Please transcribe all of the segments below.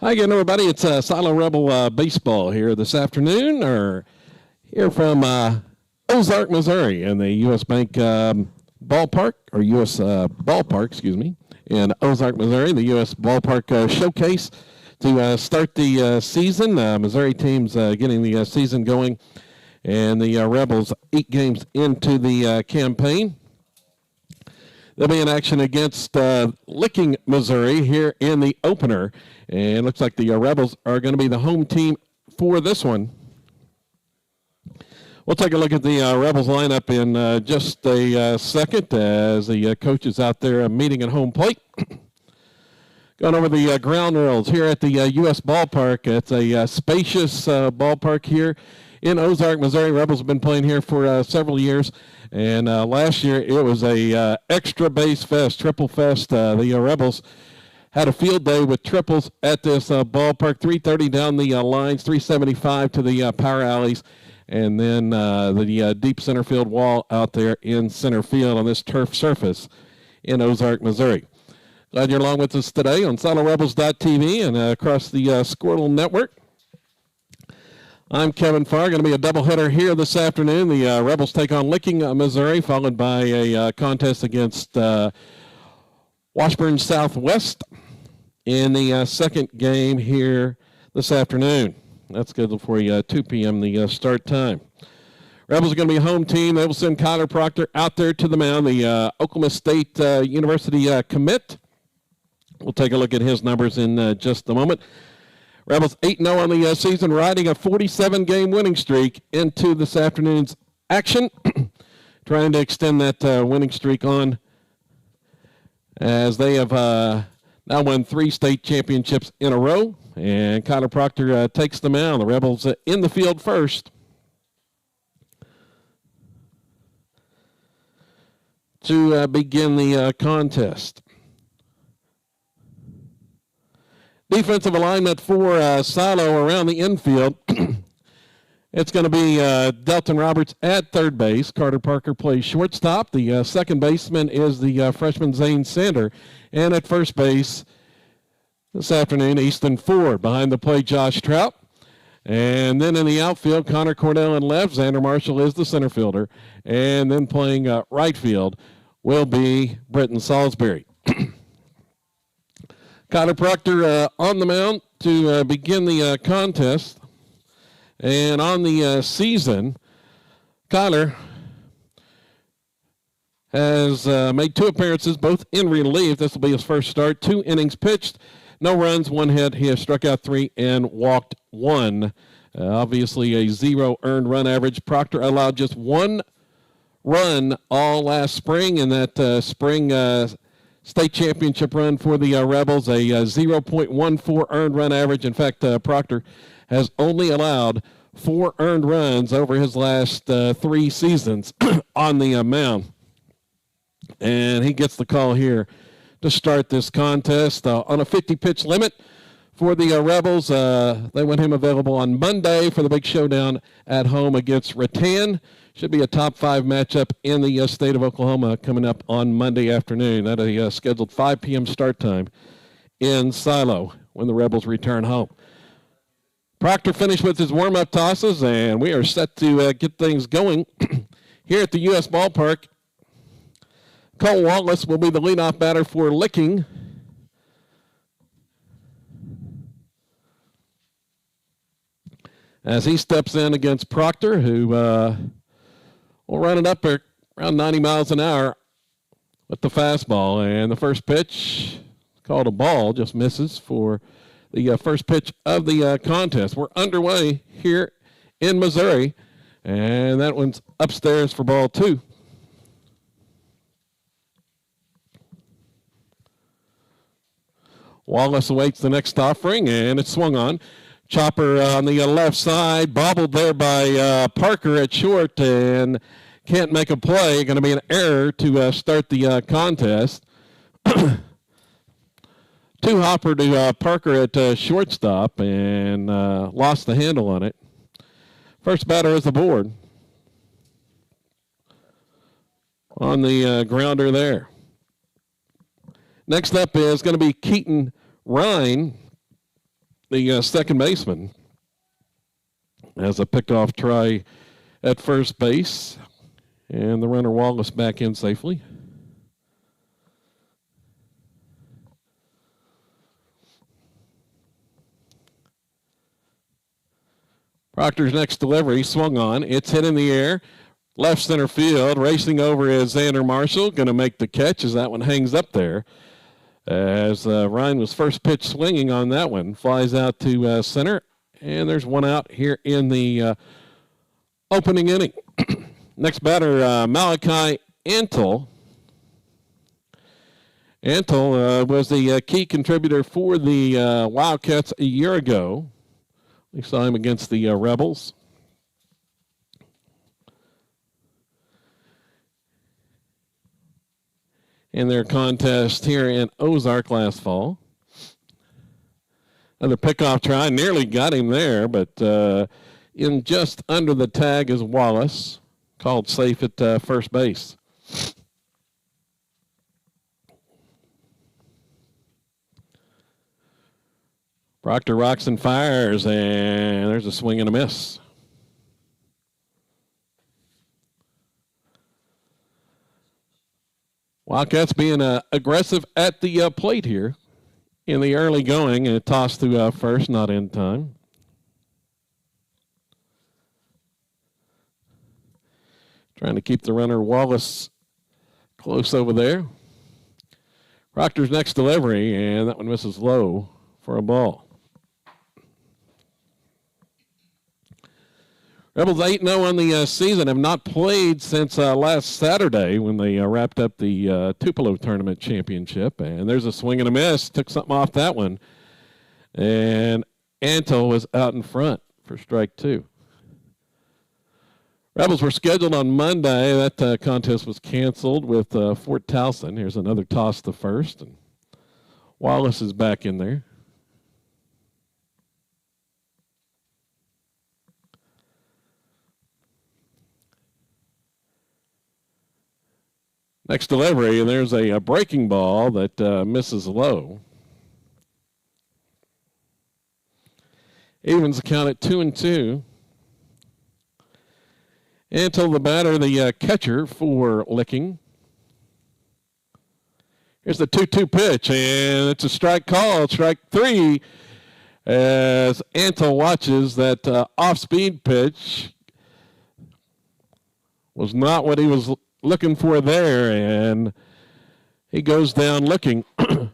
Hi again, everybody. It's Silo Rebel Baseball here this afternoon, or here from Ozark, Missouri, in the U.S. Bank ballpark, or U.S. ballpark, excuse me, in Ozark, Missouri, the U.S. Ballpark Showcase to start the season. Missouri team's getting the season going, and the Rebels 8 games into the campaign. They'll be in action against Licking, Missouri here in the opener. And it looks like the Rebels are going to be the home team for this one. We'll take a look at the Rebels lineup in just a second as the coach is out there meeting at home plate. Going over the ground rules here at the U.S. Ballpark. It's a spacious ballpark here in Ozark, Missouri. Rebels have been playing here for several years. And last year it was a extra base fest, triple fest. The Rebels had a field day with triples at this ballpark, 330 down the lines, 375 to the power alleys, and then the deep center field wall out there in center field on this turf surface in Ozark, Missouri. Glad you're along with us today on SoloRebels.tv and across the Squirtle Network. I'm Kevin Farr. Going to be a doubleheader here this afternoon. The Rebels take on Licking, Missouri, followed by a contest against Washburn Southwest in the second game here this afternoon. That's scheduled for 2 p.m. the start time. Rebels are going to be a home team. They will send Kyler Proctor out there to the mound, the Oklahoma State University commit. We'll take a look at his numbers in just a moment. Rebels 8-0 on the season, riding a 47-game winning streak into this afternoon's action, trying to extend that winning streak on as they have now won 3 state championships in a row. And Kyler Proctor takes the mound. The Rebels in the field first to begin the contest. Defensive alignment for Silo around the infield. It's going to be Delton Roberts at third base. Carter Parker plays shortstop. The second baseman is the freshman Zane Sander. And at first base this afternoon, Easton Ford. Behind the plate, Josh Trout. And then in the outfield, Connor Cornell in left. Xander Marshall is the center fielder. And then playing right field will be Britton Salisbury. Kyler Proctor on the mound to begin the contest. And on the season, Kyler has made 2 appearances, both in relief. This will be his first start. 2 innings pitched, no runs, 1 hit. He has struck out 3 and walked 1. Obviously a 0 earned run average. Proctor allowed just 1 run all last spring in that spring state championship run for the Rebels, a 0.14 earned run average. In fact, Proctor has only allowed 4 earned runs over his last 3 seasons on the mound. And he gets the call here to start this contest on a 50-pitch limit for the Rebels. They want him available on Monday for the big showdown at home against Rattan. Should be a top 5 matchup in the state of Oklahoma coming up on Monday afternoon. That a scheduled 5 p.m. start time in Silo when the Rebels return home. Proctor finished with his warm-up tosses, and we are set to get things going here at the U.S. Ballpark. Cole Wallace will be the leadoff batter for Licking. As he steps in against Proctor, who will run it up around 90 miles an hour with the fastball. And the first pitch, called a ball, just misses for the first pitch of the contest. We're underway here in Missouri, and that one's upstairs for ball 2. Wallace awaits the next offering, and it's swung on. Chopper on the left side, bobbled there by Parker at short, and can't make a play. Going to be an error to start the contest. 2-hopper to Parker at shortstop, and lost the handle on it. First batter is aboard on the grounder there. Next up is going to be Keaton Ryan. the second baseman, as a pickoff try at first base. And the runner Wallace back in safely. Proctor's next delivery swung on. It's hit in the air. Left center field. Racing over is Xander Marshall. Going to make the catch as that one hangs up there. As Ryan was first pitch swinging on that one. Flies out to center. And there's one out here in the opening inning. Next batter, Malachi Antle. Antle was the key contributor for the Wildcats a year ago. We saw him against the Rebels. In their contest here in Ozark last fall. Another pickoff try, nearly got him there, but in just under the tag is Wallace, called safe at first base. Proctor rocks and fires, and there's a swing and a miss. Wildcats being aggressive at the plate here in the early going, and a toss to first, not in time. Trying to keep the runner Wallace close over there. Proctor's next delivery, and that one misses low for a ball. Rebels 8-0 on the season, have not played since last Saturday when they wrapped up the Tupelo Tournament Championship. And there's a swing and a miss. Took something off that one. And Anto was out in front for strike two. Rebels were scheduled on Monday. That contest was canceled with Fort Towson. Here's another toss to first. And Wallace is back in there. Next delivery, and there's a breaking ball that misses low. Evens the count at 2-2. Until the batter, the catcher for Licking. Here's the 2-2 pitch, and it's a strike call, strike three, as Anto watches that off-speed pitch. Was not what he was looking for there, and he goes down looking for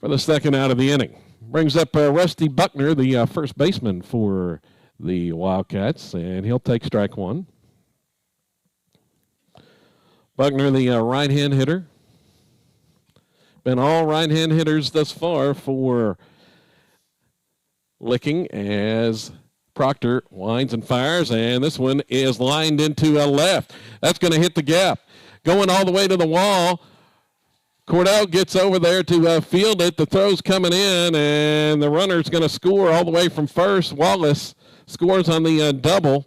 the second out of the inning. Brings up Rusty Buckner, the first baseman for the Wildcats, and he'll take strike one. Buckner, the right-hand hitter. Been all right-hand hitters thus far for Licking as Proctor winds and fires, and this one is lined into a left. That's going to hit the gap. Going all the way to the wall. Cordell gets over there to field it. The throw's coming in, and the runner's going to score all the way from first. Wallace scores on the double.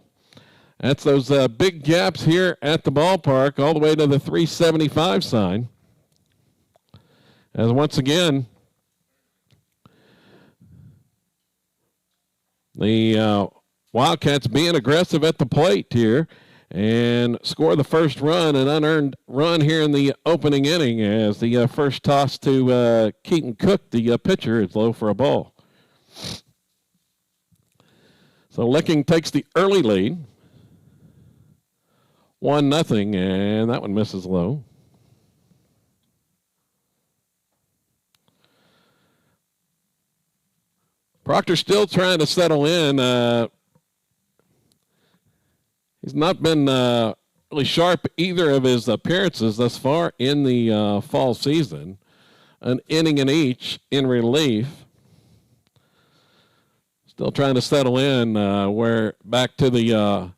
That's those big gaps here at the ballpark all the way to the 375 sign. As once again, the Wildcats being aggressive at the plate here and score the first run, an unearned run here in the opening inning as the first toss to Keaton Cook, the pitcher, is low for a ball. So Licking takes the early lead, 1-0, and that one misses low. Proctor still trying to settle in. He's not been really sharp either of his appearances thus far in the fall season. An inning in each in relief. Still trying to settle in where back to the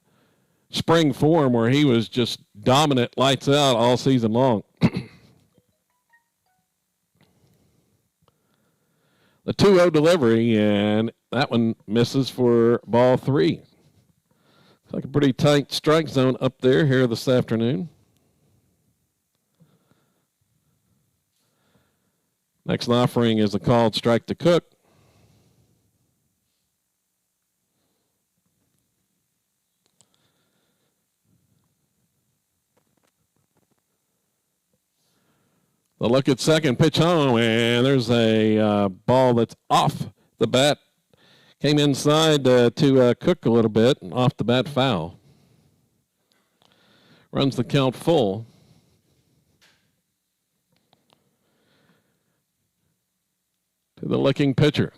spring form where he was just dominant, lights out all season long. The 2-0 delivery, and that one misses for ball three. Looks like a pretty tight strike zone up there here this afternoon. Next offering is a called strike to Cook. The look at second, pitch home, and there's a ball that's off the bat. Came inside to Cook a little bit, off the bat foul. Runs the count full. To the looking pitcher.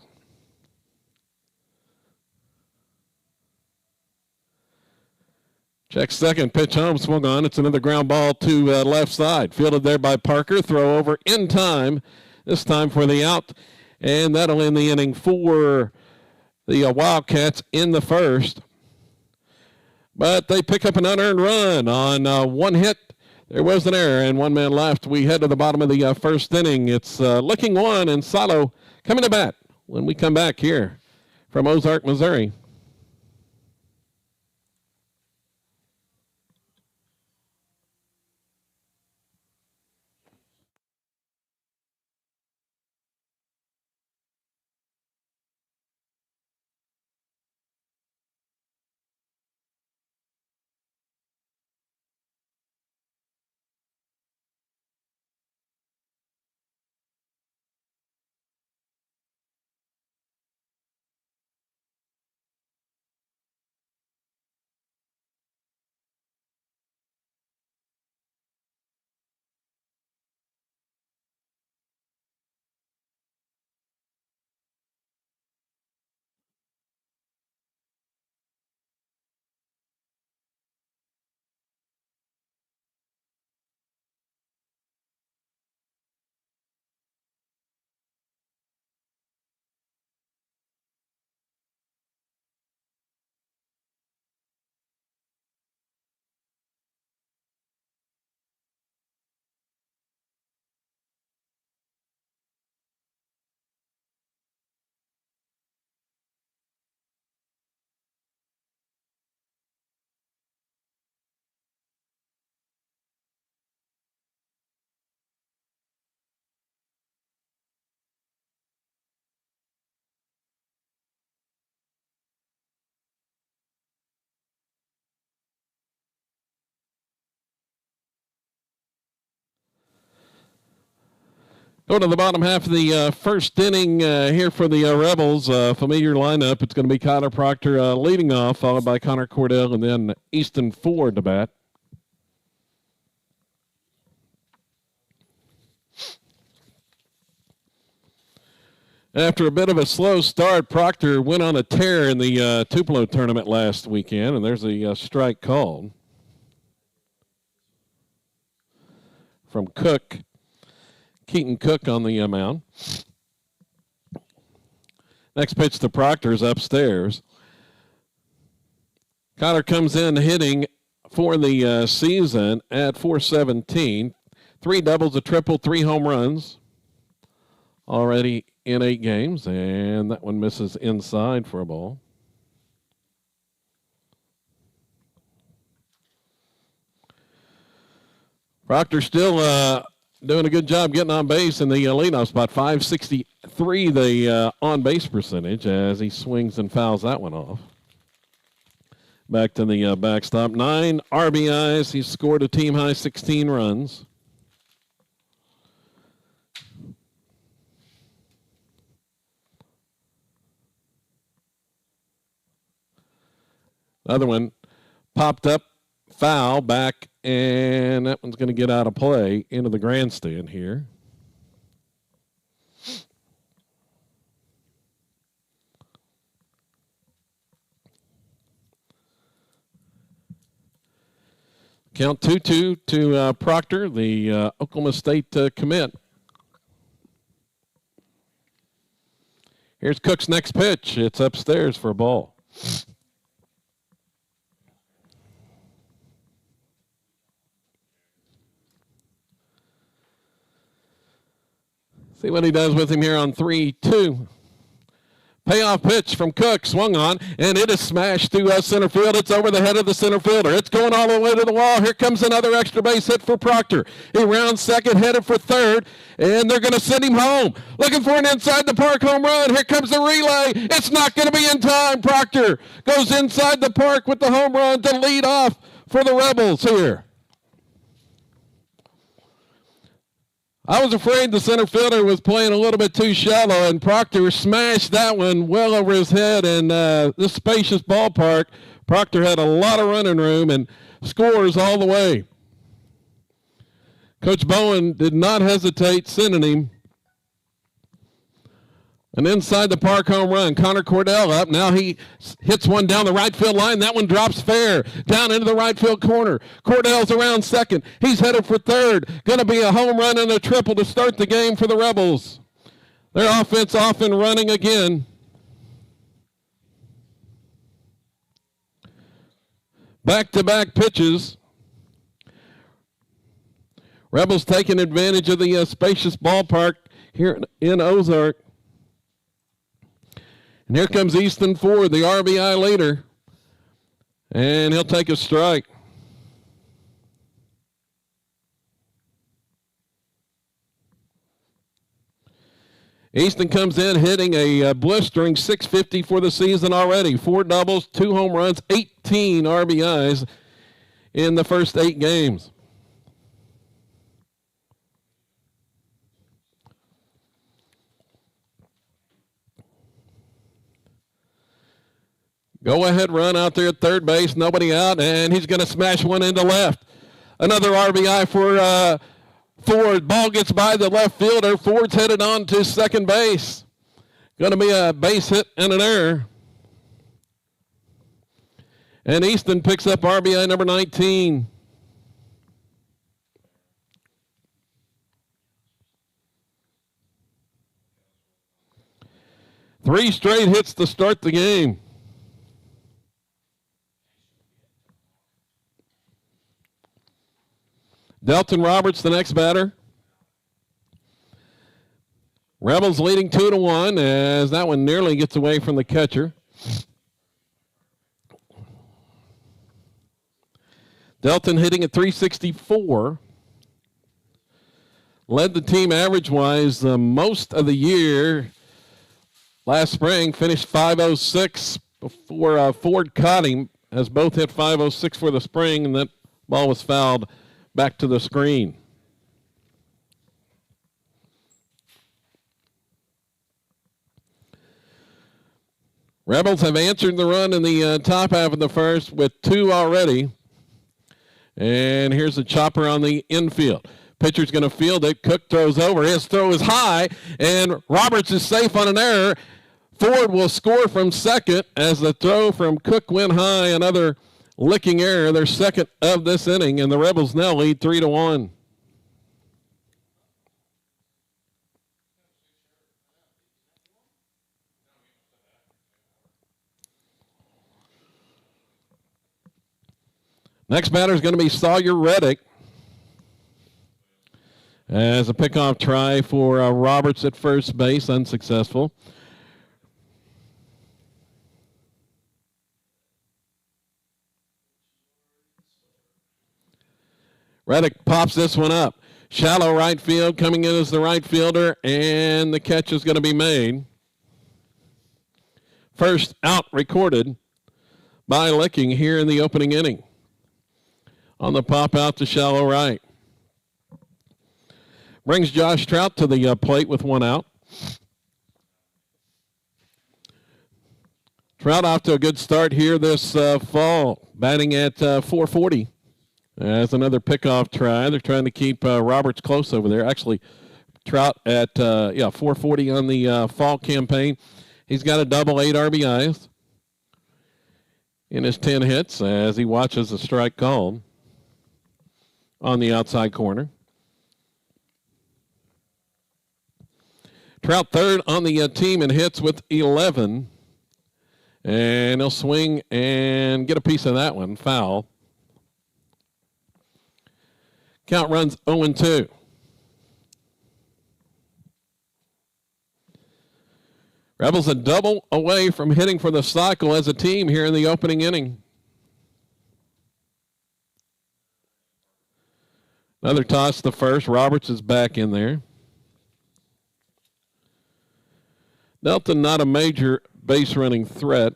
Check second, pitch home, swung on. It's another ground ball to left side. Fielded there by Parker. Throw over in time, this time for the out. And that'll end the inning for the Wildcats in the first. But they pick up an unearned run on one hit. There was an error and one man left. We head to the bottom of the first inning. It's looking one, and Salo coming to bat when we come back here from Ozark, Missouri. Going to the bottom half of the first inning here for the Rebels. Familiar lineup. It's going to be Kyler Proctor leading off, followed by Connor Cordell, and then Easton Ford to bat. After a bit of a slow start, Proctor went on a tear in the Tupelo tournament last weekend, and there's a strike called from Cook. Keaton Cook on the mound. Next pitch to Proctor's upstairs. Kyler comes in hitting for the season at .417. 3 doubles, a triple, 3 home runs already in 8 games, and that one misses inside for a ball. Proctor still doing a good job getting on base in the leadoff spot. .563 the on-base percentage as he swings and fouls that one off. Back to the backstop. 9 RBIs. He scored a team-high 16 runs. Another one popped up, foul, back, and that one's going to get out of play into the grandstand here. Count 2-2 to Proctor, the Oklahoma State commit. Here's Cook's next pitch. It's upstairs for a ball. See what he does with him here on 3-2. Payoff pitch from Cook, swung on, and it is smashed to center field. It's over the head of the center fielder. It's going all the way to the wall. Here comes another extra base hit for Proctor. He rounds second, headed for third, and they're going to send him home. Looking for an inside the park home run. Here comes the relay. It's not going to be in time. Proctor goes inside the park with the home run to lead off for the Rebels here. I was afraid the center fielder was playing a little bit too shallow, and Proctor smashed that one well over his head. And this spacious ballpark, Proctor had a lot of running room and scores all the way. Coach Bowen did not hesitate sending him an inside the park home run. Connor Cordell up. Now he hits one down the right field line. That one drops fair down into the right field corner. Cordell's around second. He's headed for third. Going to be a home run and a triple to start the game for the Rebels. Their offense off and running again. Back-to-back pitches. Rebels taking advantage of the spacious ballpark here in Ozark. And here comes Easton Ford, the RBI leader. And he'll take a strike. Easton comes in hitting a blistering .650 for the season already. 4 doubles, 2 home runs, 18 RBIs in the first 8 games. Go-ahead run out there at third base, nobody out, and he's going to smash one into left. Another RBI for Ford. Ball gets by the left fielder. Ford's headed on to second base. Going to be a base hit and an error. And Easton picks up RBI number 19. Three straight hits to start the game. Delton Roberts, the next batter. Rebels leading 2-1 as that one nearly gets away from the catcher. Delton hitting at .364. Led the team average-wise most of the year. Last spring finished .506 before Ford caught him, as both hit .506 for the spring, and that ball was fouled back to the screen. Rebels have answered the run in the top half of the first with 2 already. And here's a chopper on the infield. Pitcher's going to field it. Cook throws over. His throw is high, and Roberts is safe on an error. Ford will score from second as the throw from Cook went high. Another licking error, their second of this inning, and the Rebels now lead 3-1. Next batter is going to be Sawyer Reddick. As a pickoff try for Roberts at first base, unsuccessful. Reddick pops this one up. Shallow right field, coming in as the right fielder, and the catch is going to be made. First out recorded by Licking here in the opening inning. On the pop out to shallow right. Brings Josh Trout to the plate with 1 out. Trout off to a good start here this fall, batting at .440. That's another pickoff try. They're trying to keep Roberts close over there. Actually, Trout at .440 on the fall campaign. He's got a double, 8 RBIs in his 10 hits as he watches a strike called on the outside corner. Trout third on the team in hits with 11. And he'll swing and get a piece of that one. Foul. Count runs 0-2. Rebels a double away from hitting for the cycle as a team here in the opening inning. Another toss to first. Roberts is back in there. Delton not a major base running threat.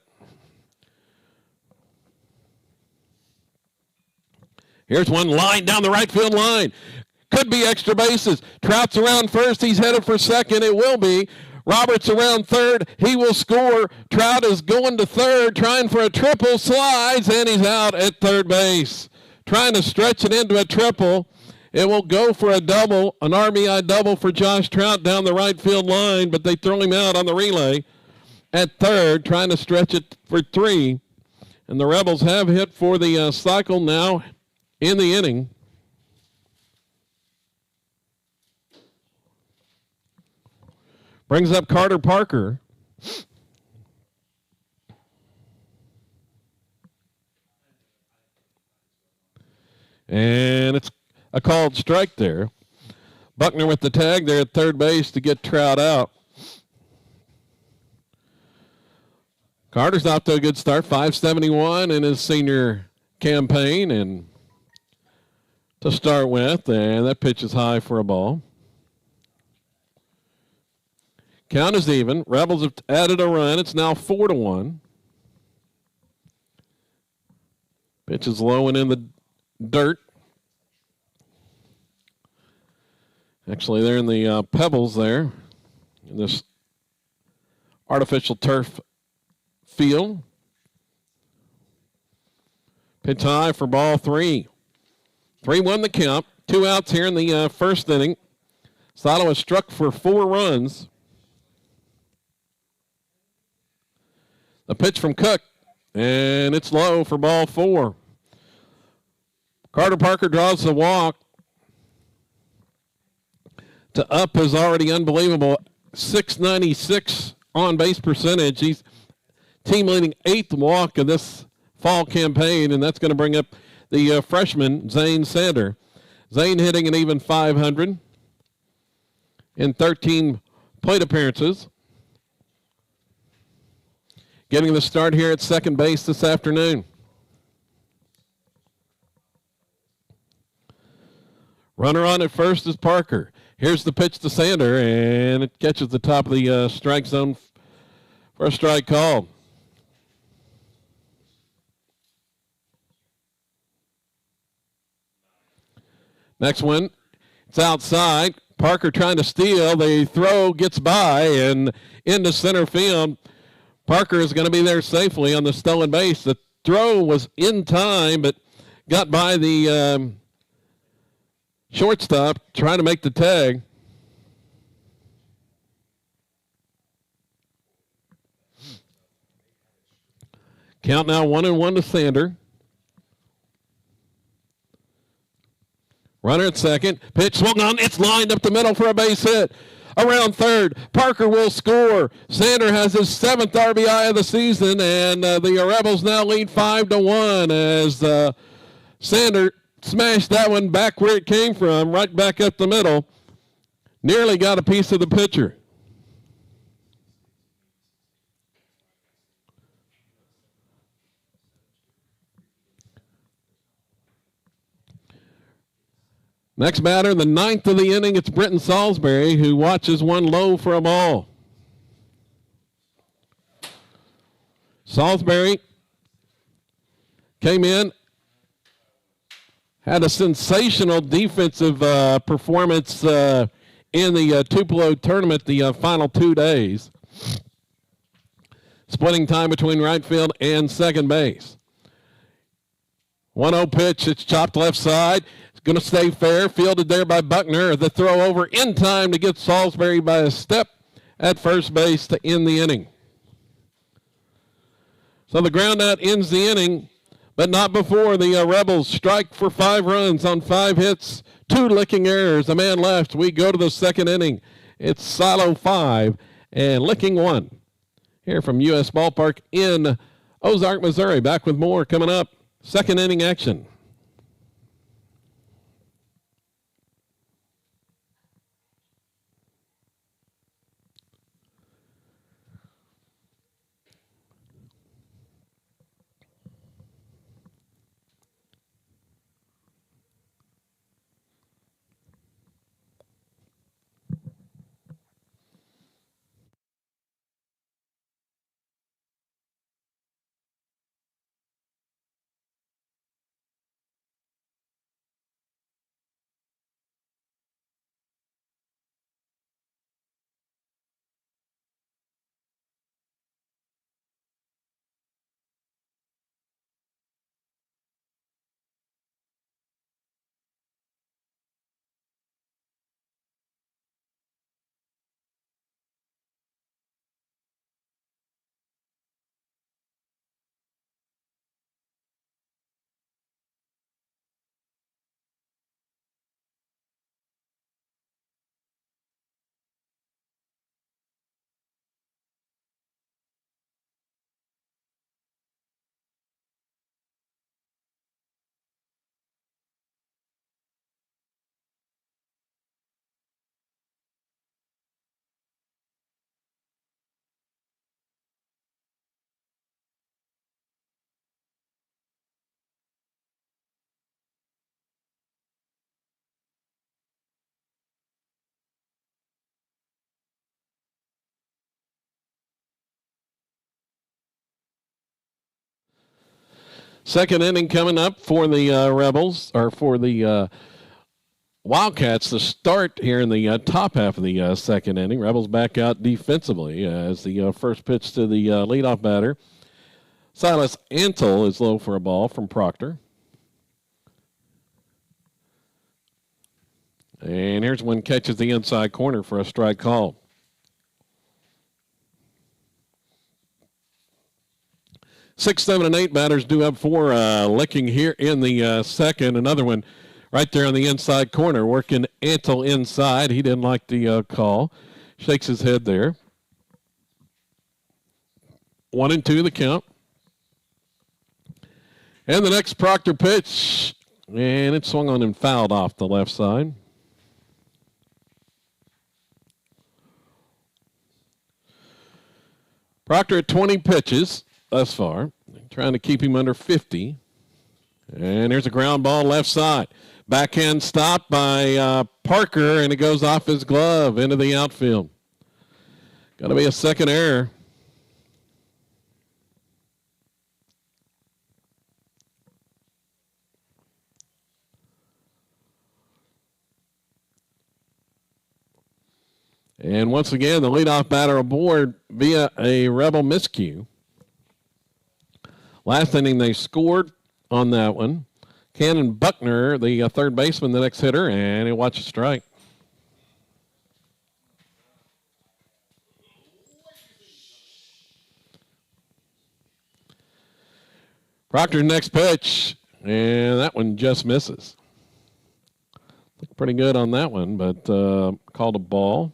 Here's one line down the right field line. Could be extra bases. Trout's around first. He's headed for second. It will be. Roberts around third. He will score. Trout is going to third, trying for a triple, slides, and he's out at third base. Trying to stretch it into a triple. It will go for a double, an RBI double for Josh Trout down the right field line, but they throw him out on the relay at third, trying to stretch it for 3. And the Rebels have hit for the cycle now in the inning. Brings up Carter Parker. And it's a called strike there. Buckner with the tag there at third base to get Trout out. Carter's off to a good start, 571 in his senior campaign, and to start with, and that pitch is high for a ball. Count is even. Rebels have added a run. It's now 4-1. Pitch is low and in the dirt. Actually, they're in the pebbles there in this artificial turf field. Pitch high for ball 3. 3-1 the count. 2 outs here in the first inning. Sato has struck for 4 runs. The pitch from Cook, and it's low for ball 4. Carter Parker draws the walk to up his already unbelievable .696 on-base percentage. He's team leading 8th walk of this fall campaign, and that's going to bring up the freshman, Zane Sander. Zane hitting an even .500 in 13 plate appearances. Getting the start here at second base this afternoon. Runner on at first is Parker. Here's the pitch to Sander, and it catches the top of the strike zone for a strike call. Next one, it's outside. Parker trying to steal. The throw gets by and into center field. Parker is going to be there safely on the stolen base. The throw was in time, but got by the shortstop trying to make the tag. Count now 1-1 to Sander. Runner at second. Pitch swung on. It's lined up the middle for a base hit. Around third, Parker will score. Sander has his 7th RBI of the season, and the Rebels now lead 5-1 as Sander smashed that one back where it came from, right back up the middle. Nearly got a piece of the pitcher. Next batter, the 9th of the inning, it's Brenton Salisbury, who watches one low for a ball. Salisbury came in, had a sensational defensive performance in the Tupelo tournament the final 2 days. Splitting time between right field and second base. 1-0 pitch, it's chopped left side. Going to stay fair, fielded there by Buckner. The throw over in time to get Salisbury by a step at first base to end the inning. So the ground out ends the inning, but not before the Rebels strike for 5 runs on 5 hits, 2 licking errors, a man left. We go to the second inning. It's Silo 5 and Licking 1. Here from U.S. Ballpark in Ozark, Missouri. Back with more coming up. Second inning action. Second inning coming up for the Rebels, or for the Wildcats to start here in the top half of the second inning. Rebels back out defensively as the first pitch to the leadoff batter. Silas Antle is low for a ball from Proctor. And here's one catches the inside corner for a strike call. 6, 7, and 8 batters due up for Licking here in the second. Another one right there on the inside corner, working Antle inside. He didn't like the call. Shakes his head there. 1-2 the count. And the next Proctor pitch, and it swung on and fouled off the left side. Proctor at 20 pitches thus far, trying to keep him under 50. And here's a ground ball left side. Backhand stop by Parker, and it goes off his glove into the outfield. Got to be a second error. And once again, the leadoff batter aboard via a Rebel miscue. Last inning, they scored on that one. Cannon Buckner, the third baseman, the next hitter, and he'll watch a strike. Proctor's next pitch, and that one just misses. Looked pretty good on that one, but called a ball.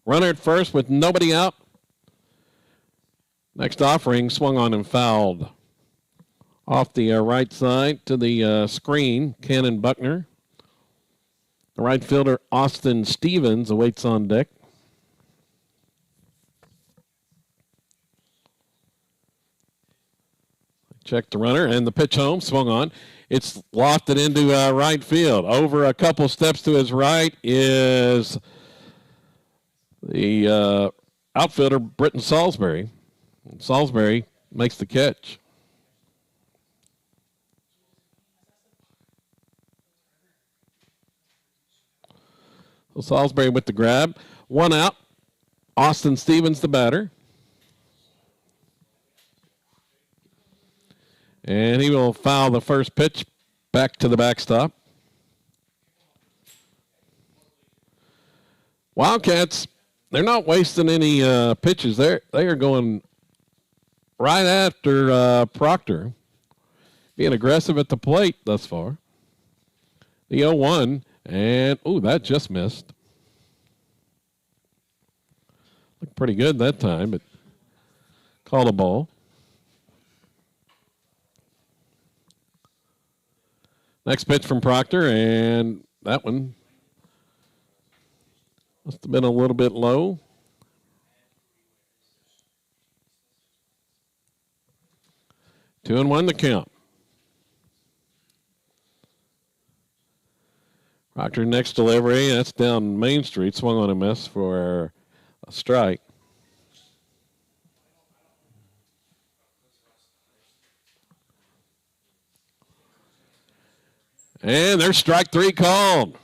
Runner at first with nobody out. Next offering swung on and fouled. Off the right side to the screen, Cannon Buckner. The right fielder, Austin Stevens, awaits on deck. Check the runner, and the pitch home, swung on. It's lofted into right field. Over a couple steps to his right is the outfielder, Britton Salisbury. And Salisbury makes the catch. So Salisbury with the grab. One out. Austin Stevens, the batter. And he will foul the first pitch back to the backstop. Wildcats, they're not wasting any pitches. They are going right after Proctor, being aggressive at the plate thus far. The 0-1, and, that just missed. Looked pretty good that time, but called a ball. Next pitch from Proctor, and that one must have been a little bit low. Two and one the count. Proctor next delivery, that's down Main Street, swung on a miss for a strike. And there's strike three called.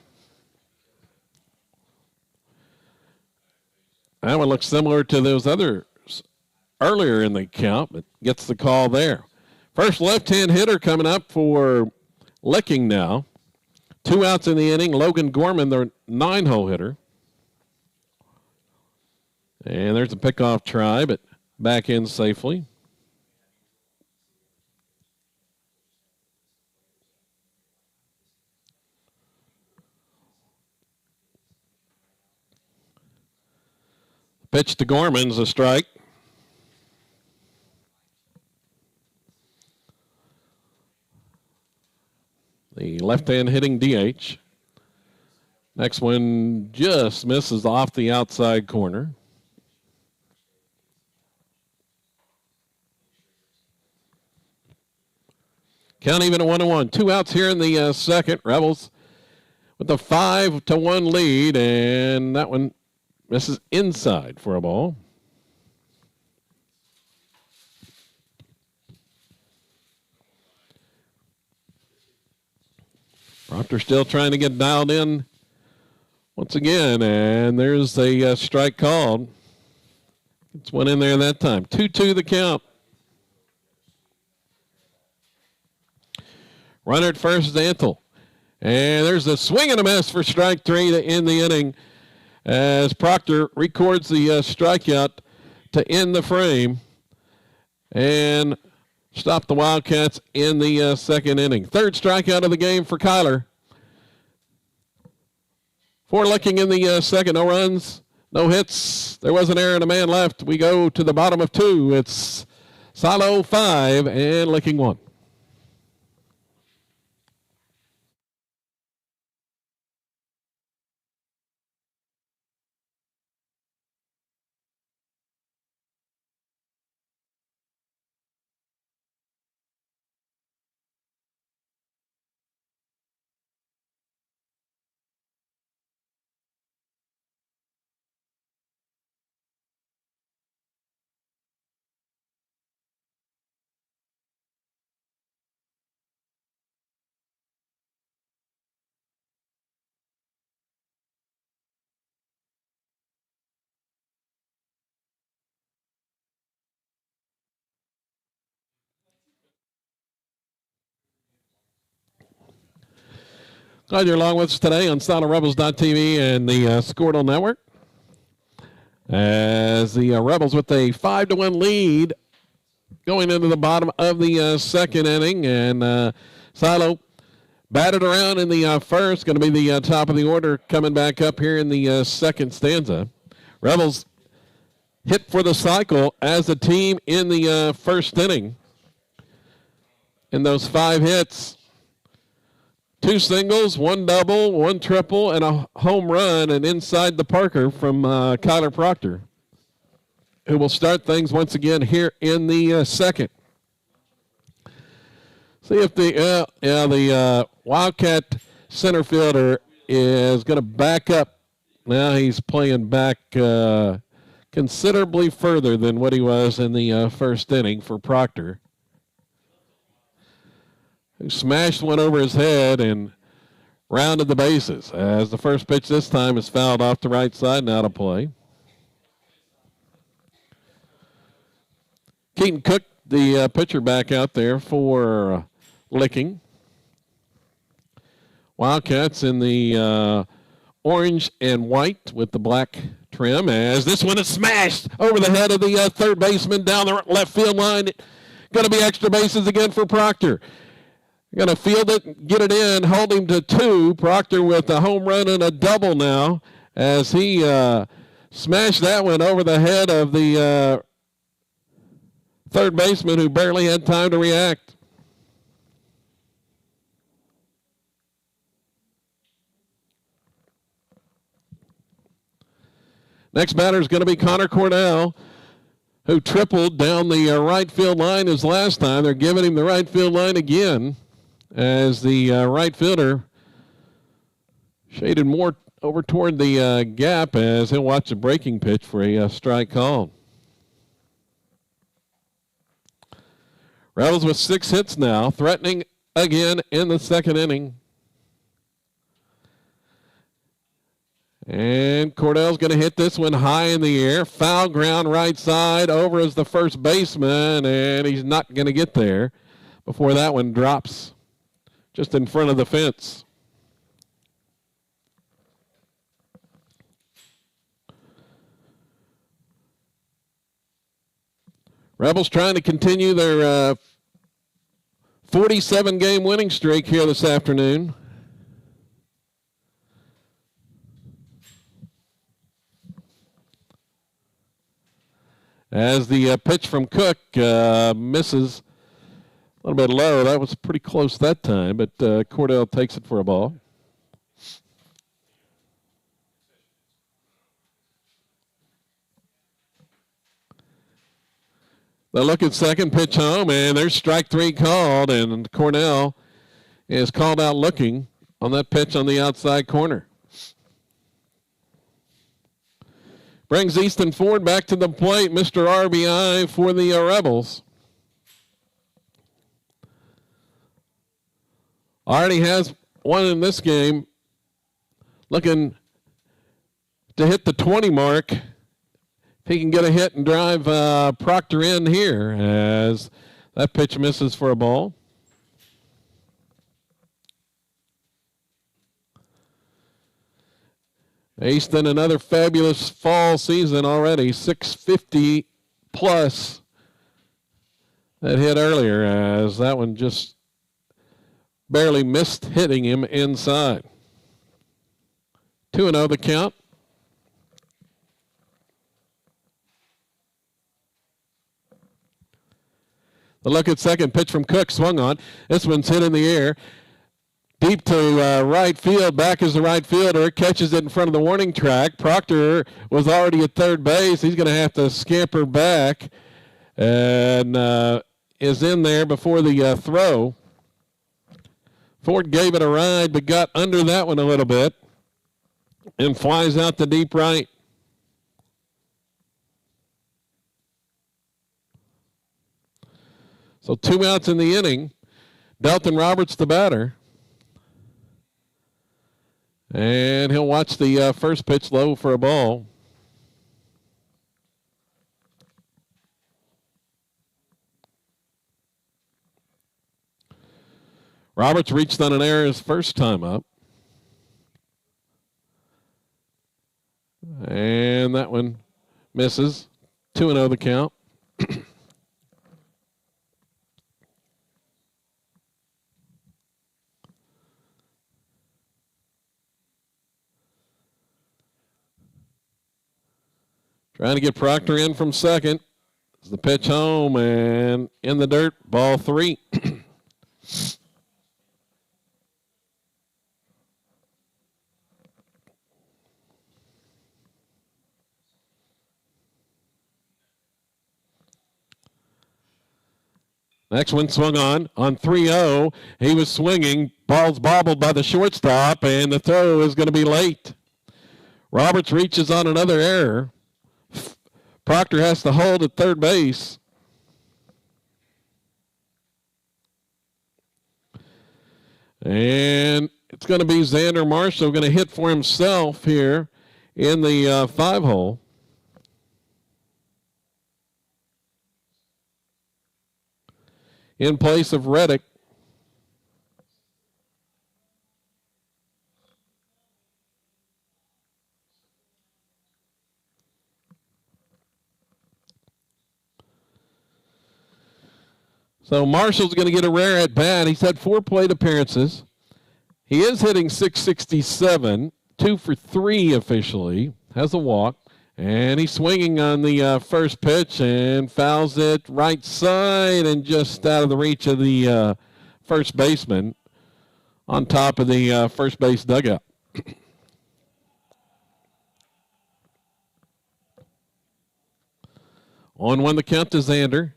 That one looks similar to those others earlier in the count, but gets the call there. First left-hand hitter coming up for Licking now. 2 outs in the inning. Logan Gorman, their 9-hole hitter. And there's a pickoff try, but back in safely. Pitch to Gorman's a strike. The left-hand hitting DH. Next one just misses off the outside corner. Count even at 1-1. 2 outs here in the second. Rebels with a 5-1 lead, and that one misses inside for a ball. Proctor still trying to get dialed in once again, and there's a strike called. It's one in there that time. 2-2 the count. Runner at first is Antle. And there's a swing and a miss for strike 3 to end the inning as Proctor records the strikeout to end the frame and stop the Wildcats in the second inning. Third strikeout of the game for Kyler. 4 looking in the second. No runs, no hits. There was an error and a man left. We go to the bottom of 2. It's Silo 5 and Licking 1. Glad you're along with us today on SolidRebels.tv and the Squirtle Network. As the Rebels with a 5-1 lead going into the bottom of the second inning. And Silo batted around in the first. Going to be the top of the order coming back up here in the second stanza. Rebels hit for the cycle as a team in the first inning. In those 5 hits, 2 singles, 1 double, 1 triple, and a home run, and inside the Parker from Kyler Proctor, who will start things once again here in the second. See if the Wildcat center fielder is going to back up. Now he's playing back considerably further than what he was in the first inning for Proctor, who smashed one over his head and rounded the bases as the first pitch this time is fouled off the right side and out of play. Keaton Cook, the pitcher, back out there for Licking. Wildcats in the orange and white with the black trim as this one is smashed over the head of the third baseman down the left field line. Going to be extra bases again for Proctor. Going to field it, get it in, hold him to 2. Proctor with a home run and a double now as he smashed that one over the head of the third baseman who barely had time to react. Next batter is going to be Connor Cornell, who tripled down the right field line as last time. They're giving him the right field line again, as the right fielder shaded more over toward the gap as he'll watch the breaking pitch for a strike call. Rebels with 6 hits now, threatening again in the second inning. And Cordell's going to hit this one high in the air. Foul ground right side. Over is the first baseman, and he's not going to get there before that one drops just in front of the fence. Rebels trying to continue their 47-game winning streak here this afternoon. As the pitch from Cook misses a little bit low. That was pretty close that time, but Cordell takes it for a ball. They look at second, pitch home, and there's strike 3 called, and Cornell is called out looking on that pitch on the outside corner. Brings Easton Ford back to the plate, Mr. RBI for the Rebels. Already has one in this game, looking to hit the 20 mark. If he can get a hit and drive Proctor in here, as that pitch misses for a ball. Easton, another fabulous fall season already, 650 plus. That hit earlier, as that one just barely missed hitting him inside. 2-0 the count. The look at second, pitch from Cook, swung on. This one's hit in the air. Deep to right field. Back is the right fielder. Catches it in front of the warning track. Proctor was already at third base. He's going to have to scamper back and is in there before the throw. Ford gave it a ride, but got under that one a little bit and flies out to deep right. So 2 outs in the inning. Dalton Roberts the batter. And he'll watch the first pitch low for a ball. Roberts reached on an error his first time up. And that one misses. 2-0 the count. Trying to get Proctor in from second. It's the pitch home and in the dirt, ball 3. Next one swung on 3-0. He was swinging. Ball's bobbled by the shortstop, and the throw is going to be late. Roberts reaches on another error. Proctor has to hold at third base. And it's going to be Xander Marshall going to hit for himself here in the 5 hole. In place of Reddick. So Marshall's going to get a rare at bat. He's had 4 plate appearances. He is hitting .667, 2 for 3 officially, has a walk. And he's swinging on the first pitch and fouls it right side and just out of the reach of the first baseman on top of the first base dugout. 1-1 the count to Xander.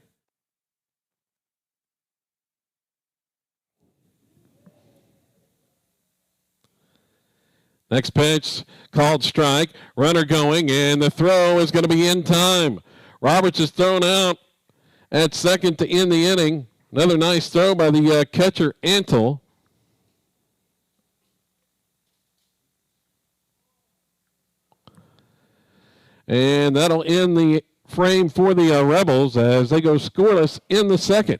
Next pitch, called strike. Runner going, and the throw is going to be in time. Roberts is thrown out at second to end the inning. Another nice throw by the catcher, Antle. And that'll end the frame for the Rebels as they go scoreless in the second.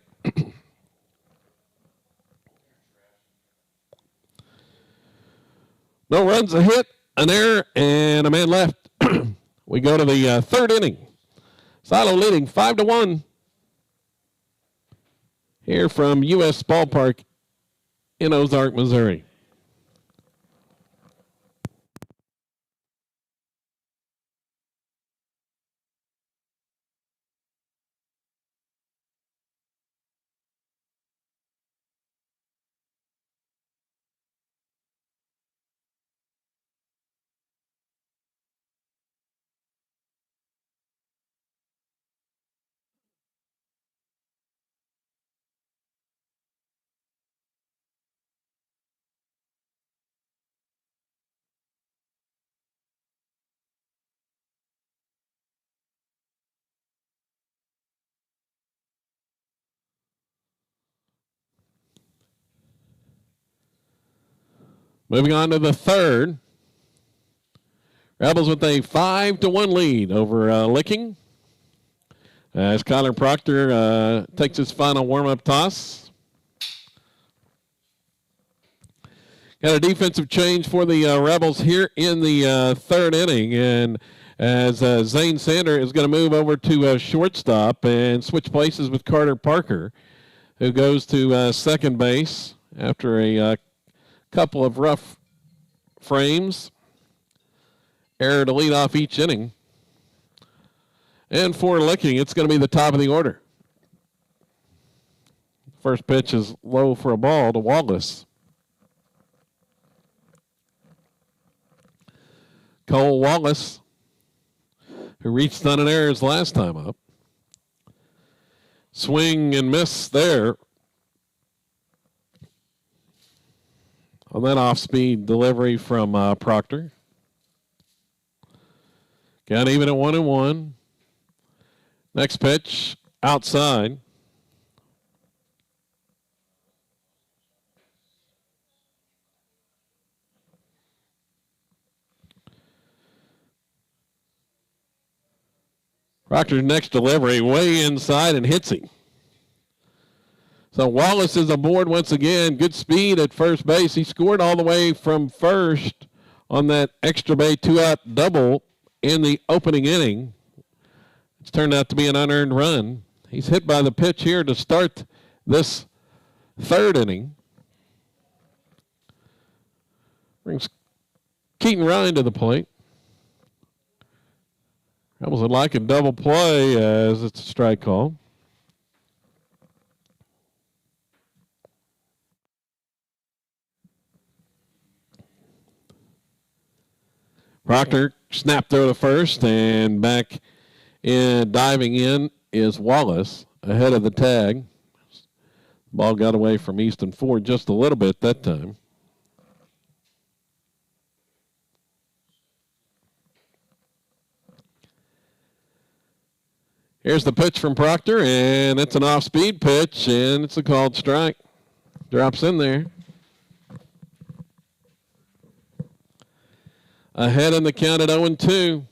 No runs, a hit, an error, and a man left. We go to the third inning. Silo leading 5-1 here from U.S. Ballpark in Ozark, Missouri. Moving on to the third. Rebels with a 5-1 lead over Licking. As Kyler Proctor takes his final warm-up toss. Got a defensive change for the Rebels here in the third inning. And as Zane Sander is going to move over to shortstop and switch places with Carter Parker, who goes to second base after a couple of rough frames. Error to lead off each inning. And for Licking, it's going to be the top of the order. First pitch is low for a ball to Wallace. Cole Wallace, who reached on an error his last time up. Swing and miss there on that off-speed delivery from Proctor. Got even at 1-1. Next pitch, outside. Proctor's next delivery way inside and hits him. So Wallace is aboard once again. Good speed at first base. He scored all the way from first on that extra base 2-out double in the opening inning. It's turned out to be an unearned run. He's hit by the pitch here to start this third inning. Brings Keaton Ryan to the plate. Rebels would like a double play as it's a strike call. Proctor snapped throw to first, and back in diving in is Wallace ahead of the tag. Ball got away from Easton Ford just a little bit that time. Here's the pitch from Proctor, and it's an off-speed pitch, and it's a called strike. Drops in there. Ahead in the count at 0-2.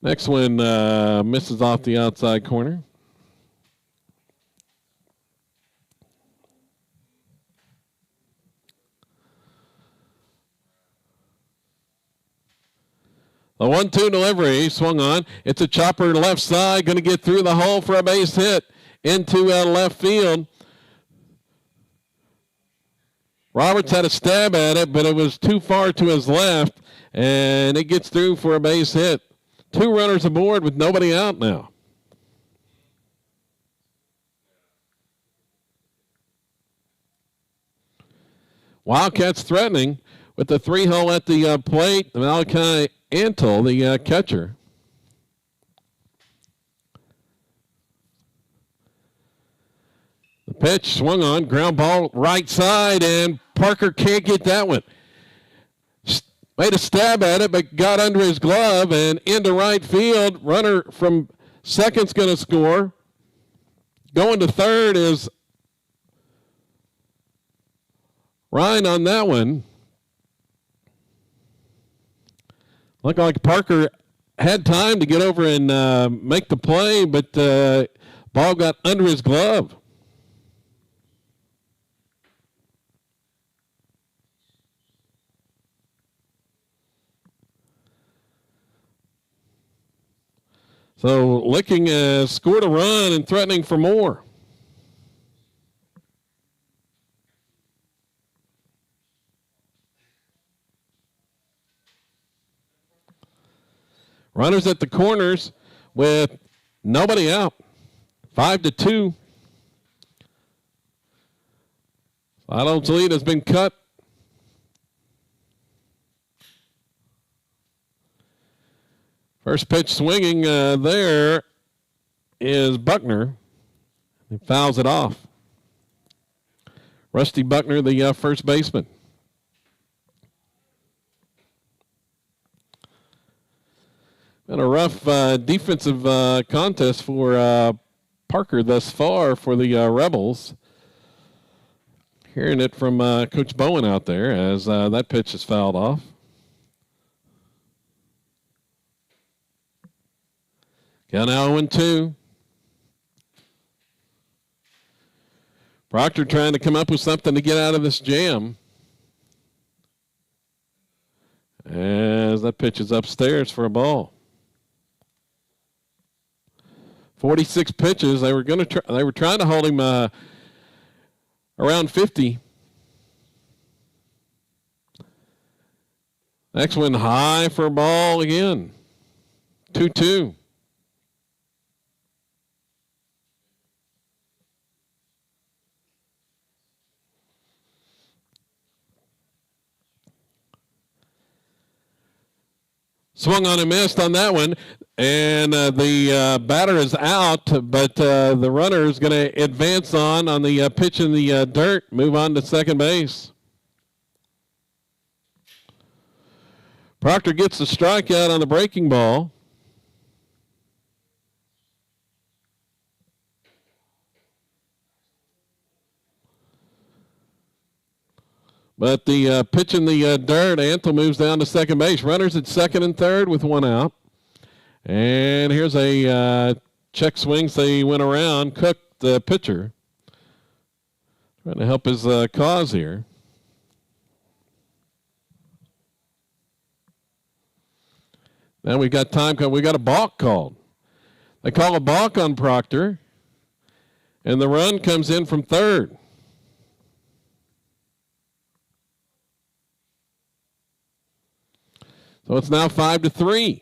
Next one misses off the outside corner. The 1-2 delivery swung on. It's a chopper left side, going to get through the hole for a base hit into left field. Roberts had a stab at it, but it was too far to his left, and it gets through for a base hit. 2 runners aboard with nobody out now. Wildcats threatening with the 3-hole at the plate. Malachi Antle, the catcher. The pitch swung on, ground ball right side, and Parker can't get that one. Made a stab at it, but got under his glove and into right field. Runner from second's going to score. Going to third is Ryan on that one. Looked like Parker had time to get over and make the play, but ball got under his glove. So Licking has scored a run and threatening for more. Runners at the corners with nobody out. 5-2. Silo's lead has been cut. First pitch swinging there is Buckner. He fouls it off. Rusty Buckner, the first baseman. Been a rough defensive contest for Parker thus far for the Rebels. Hearing it from Coach Bowen out there as that pitch is fouled off. Count now 0-2. Proctor trying to come up with something to get out of this jam. As that pitch is upstairs for a ball. 46 pitches. They were trying to hold him around 50. Next one high for a ball again. 2-2. Swung on and missed on that one, and the batter is out, but the runner is going to advance on the pitch in the dirt, move on to second base. Proctor gets the strikeout on the breaking ball. But the pitch in the dirt, Antle moves down to second base. Runners at second and third with one out. And here's a check swing. So he went around, Cook, the pitcher, trying to help his cause here. Now we got time. We got a balk called. They call a balk on Proctor, and the run comes in from third. So it's now 5-3.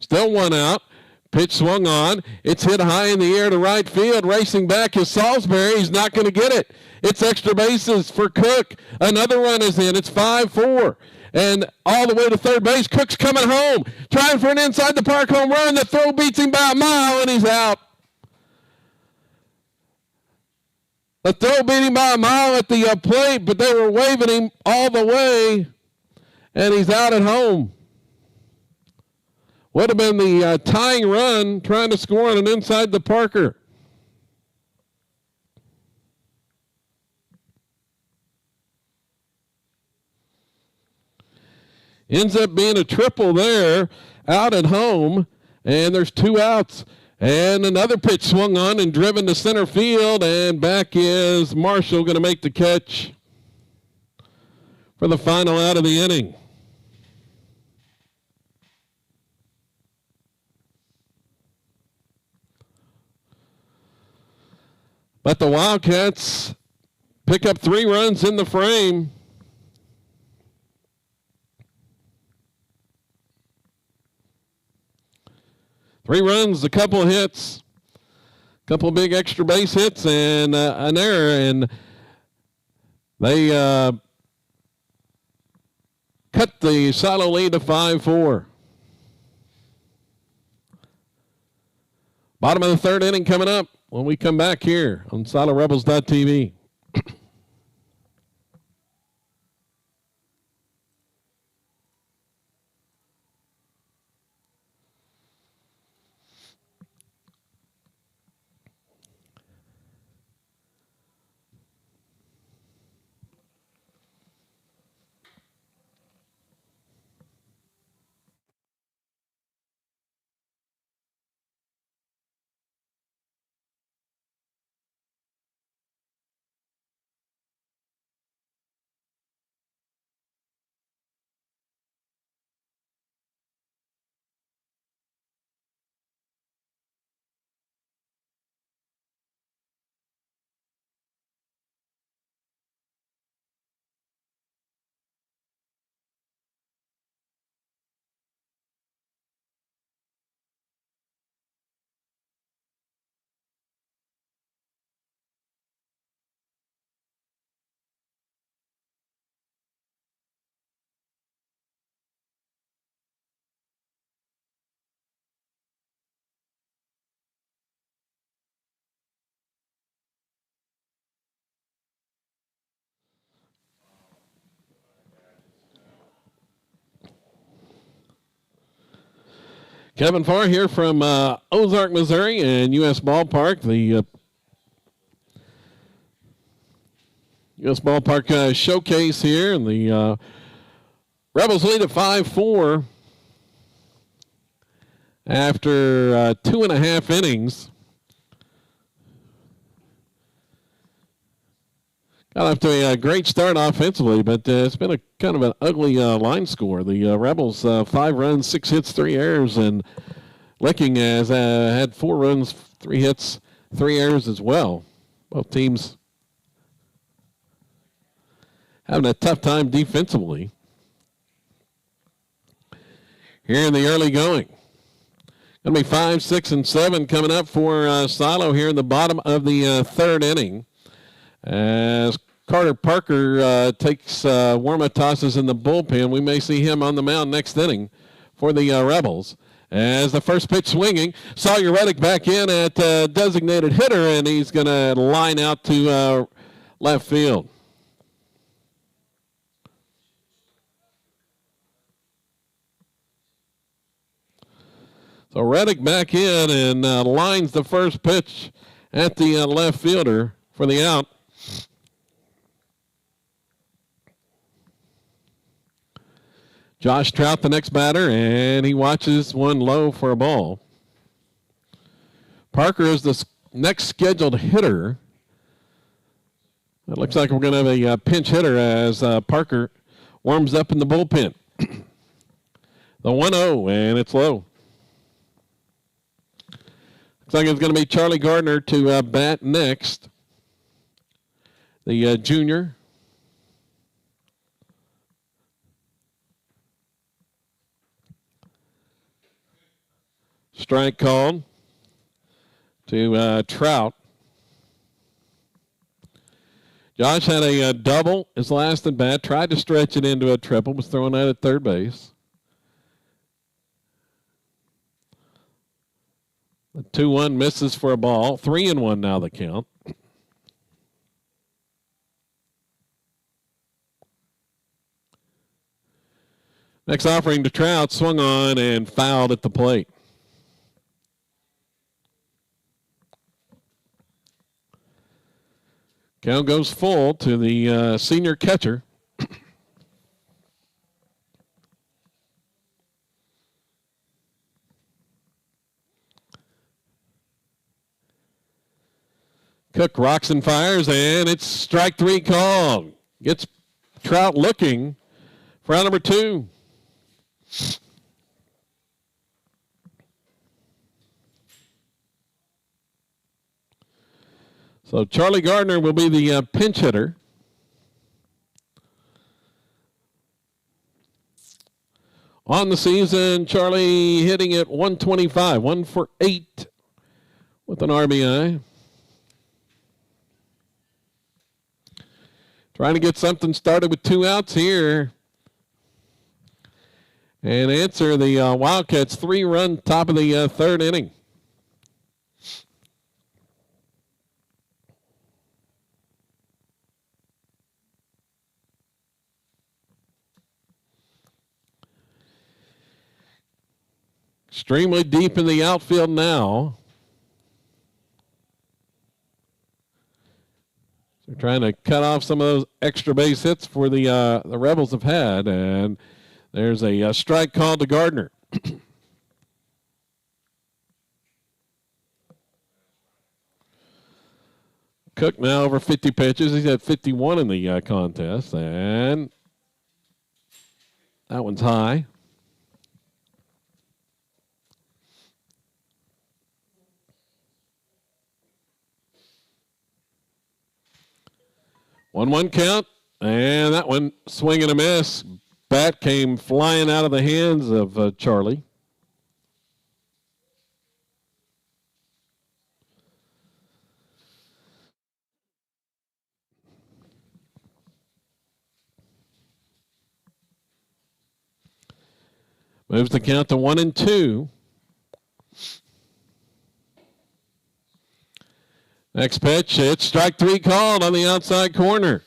Still one out. Pitch swung on. It's hit high in the air to right field. Racing back is Salisbury. He's not going to get it. It's extra bases for Cook. Another run is in. It's 5-4. And all the way to third base. Cook's coming home. Trying for an inside the park home run. The throw beats him by a mile, and he's out. The throw beat him by a mile at the plate, but they were waving him all the way. And he's out at home. Would have been the tying run, trying to score on an inside the Parker. Ends up being a triple there, out at home, and there's two outs. And another pitch swung on and driven to center field, and back is Marshall going to make the catch for the final out of the inning. But the Wildcats pick up 3 runs in the frame. Three runs, a couple of hits, a couple of big extra base hits, and an error. And they cut the Silo lead to 5-4. Bottom of the third inning coming up when we come back here on SiloRebels.tv. Kevin Farr here from Ozark, Missouri, and U.S. Ballpark. The U.S. Ballpark showcase here, and the Rebels lead at 5-4 after 2.5 innings. Got off to a great start offensively, but it's been a kind of an ugly line score. The Rebels 5 runs, 6 hits, 3 errors, and Licking has had 4 runs, 3 hits, 3 errors as well. Both teams having a tough time defensively here in the early going. Going to be 5, 6, and 7 coming up for Silo here in the bottom of the third inning, as Carter Parker takes warm-up tosses in the bullpen. We may see him on the mound next inning for the Rebels. As the first pitch swinging, Sawyer Reddick back in at designated hitter, and he's going to line out to left field. So Reddick back in and lines the first pitch at the left fielder for the out. Josh Trout, the next batter, and he watches one low for a ball. Parker is the next scheduled hitter. It looks like we're going to have a pinch hitter as Parker warms up in the bullpen. The 1-0, and it's low. Looks like it's going to be Charlie Gardner to bat next. The junior. Strike called to Trout. Josh had a double his last at bat, tried to stretch it into a triple, was thrown out at third base. The 2-1 misses for a ball. 3-1 now the count. Next offering to Trout, swung on and fouled at the plate. Count goes full to the senior catcher. Cook rocks and fires, and it's strike 3 called. Gets Trout looking for out number 2. So Charlie Gardner will be the pinch hitter. On the season, Charlie hitting at 125, 1 for 8 with an RBI. Trying to get something started with 2 outs here. And answer the Wildcats' 3-run top of the third inning. Extremely deep in the outfield now. They're trying to cut off some of those extra base hits for the Rebels have had, and there's a strike called to Gardner. Cook now over 50 pitches. He's had 51 in the contest, and that one's high. 1-1 count, and that one swing and a miss. Bat came flying out of the hands of Charlie. Moves the count to 1-2. Next pitch, it's strike 3 called on the outside corner.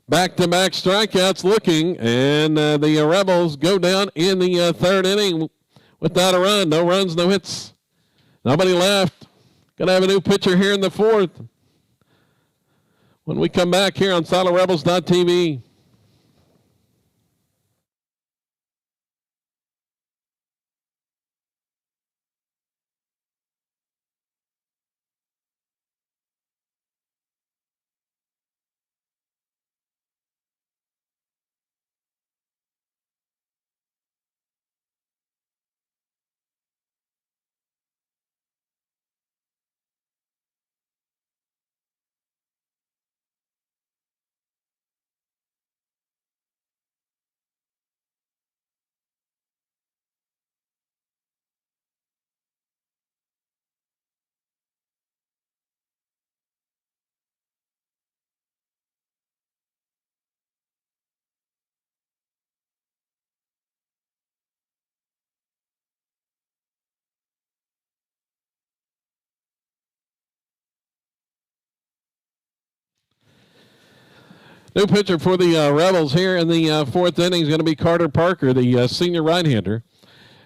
Back-to-back strikeouts looking, and the Rebels go down in the third inning without a run. No runs, no hits. Nobody left. Going to have a new pitcher here in the fourth. when we come back here on SiloRebels.tv. New pitcher for the Rebels here in the fourth inning is going to be Carter Parker, the senior right-hander.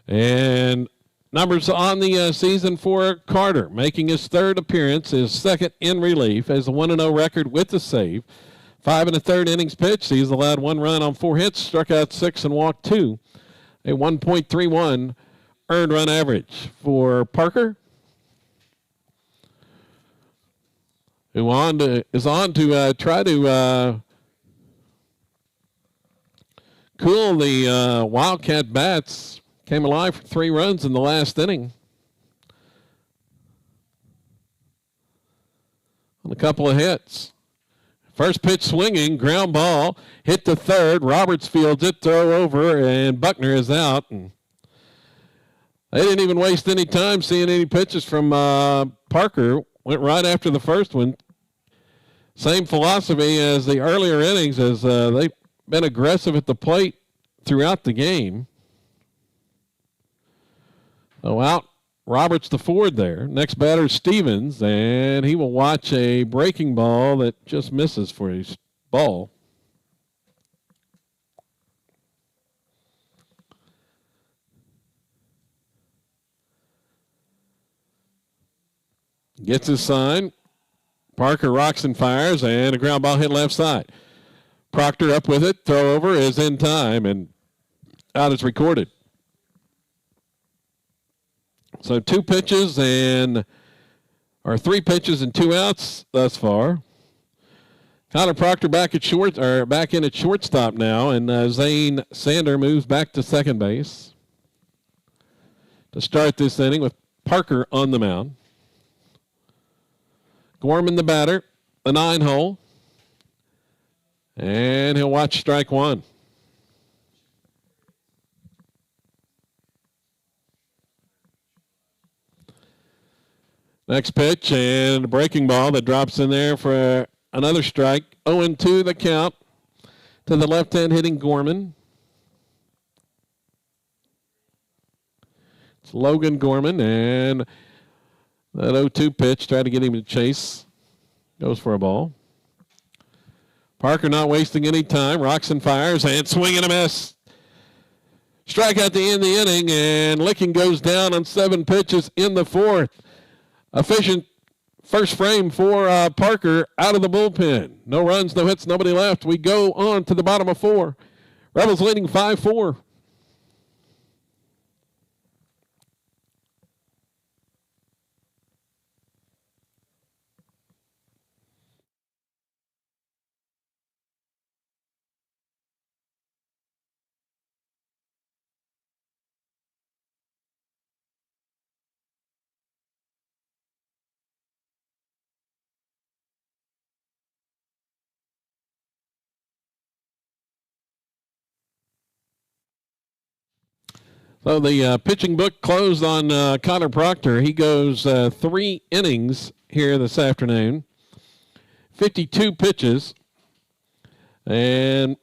And numbers on the season for Carter, making his third appearance, his second in relief, has a 1-0 record with the save. 5 1/3 innings pitched. He's allowed 1 run on 4 hits, struck out 6 and walked 2. A 1.31 earned run average for Parker, who is on to try to cool the Wildcat bats. Came alive for 3 runs in the last inning. On a couple of hits. First pitch swinging, ground ball, hit to third. Roberts fields it, throw over, and Buckner is out. And they didn't even waste any time seeing any pitches from Parker. Went right after the first one. Same philosophy as the earlier innings, as they've been aggressive at the plate throughout the game. Oh, out Roberts to Ford there. Next batter Stevens, and he will watch a breaking ball that just misses for his ball. Gets his sign. Parker rocks and fires, and a ground ball hit left side. Proctor up with it. Throw over is in time, and out is recorded. So 3 pitches and 2 outs thus far. Connor Proctor back in at shortstop now, and Zane Sander moves back to second base to start this inning with Parker on the mound. Gorman the batter, the 9-hole, and he'll watch strike 1. Next pitch, and a breaking ball that drops in there for another strike. 0-2 the count to the left-hand hitting Gorman. It's Logan Gorman, and that 0-2 pitch, try to get him to chase. Goes for a ball. Parker not wasting any time. Rocks and fires, and swing and a miss. Strikeout to end the inning, and Licking goes down on 7 pitches in the 4th. Efficient first frame for Parker out of the bullpen. No runs, no hits, nobody left. We go on to the bottom of 4. Rebels leading 5-4. So the pitching book closed on Connor Proctor. He goes 3 innings here this afternoon. 52 pitches. And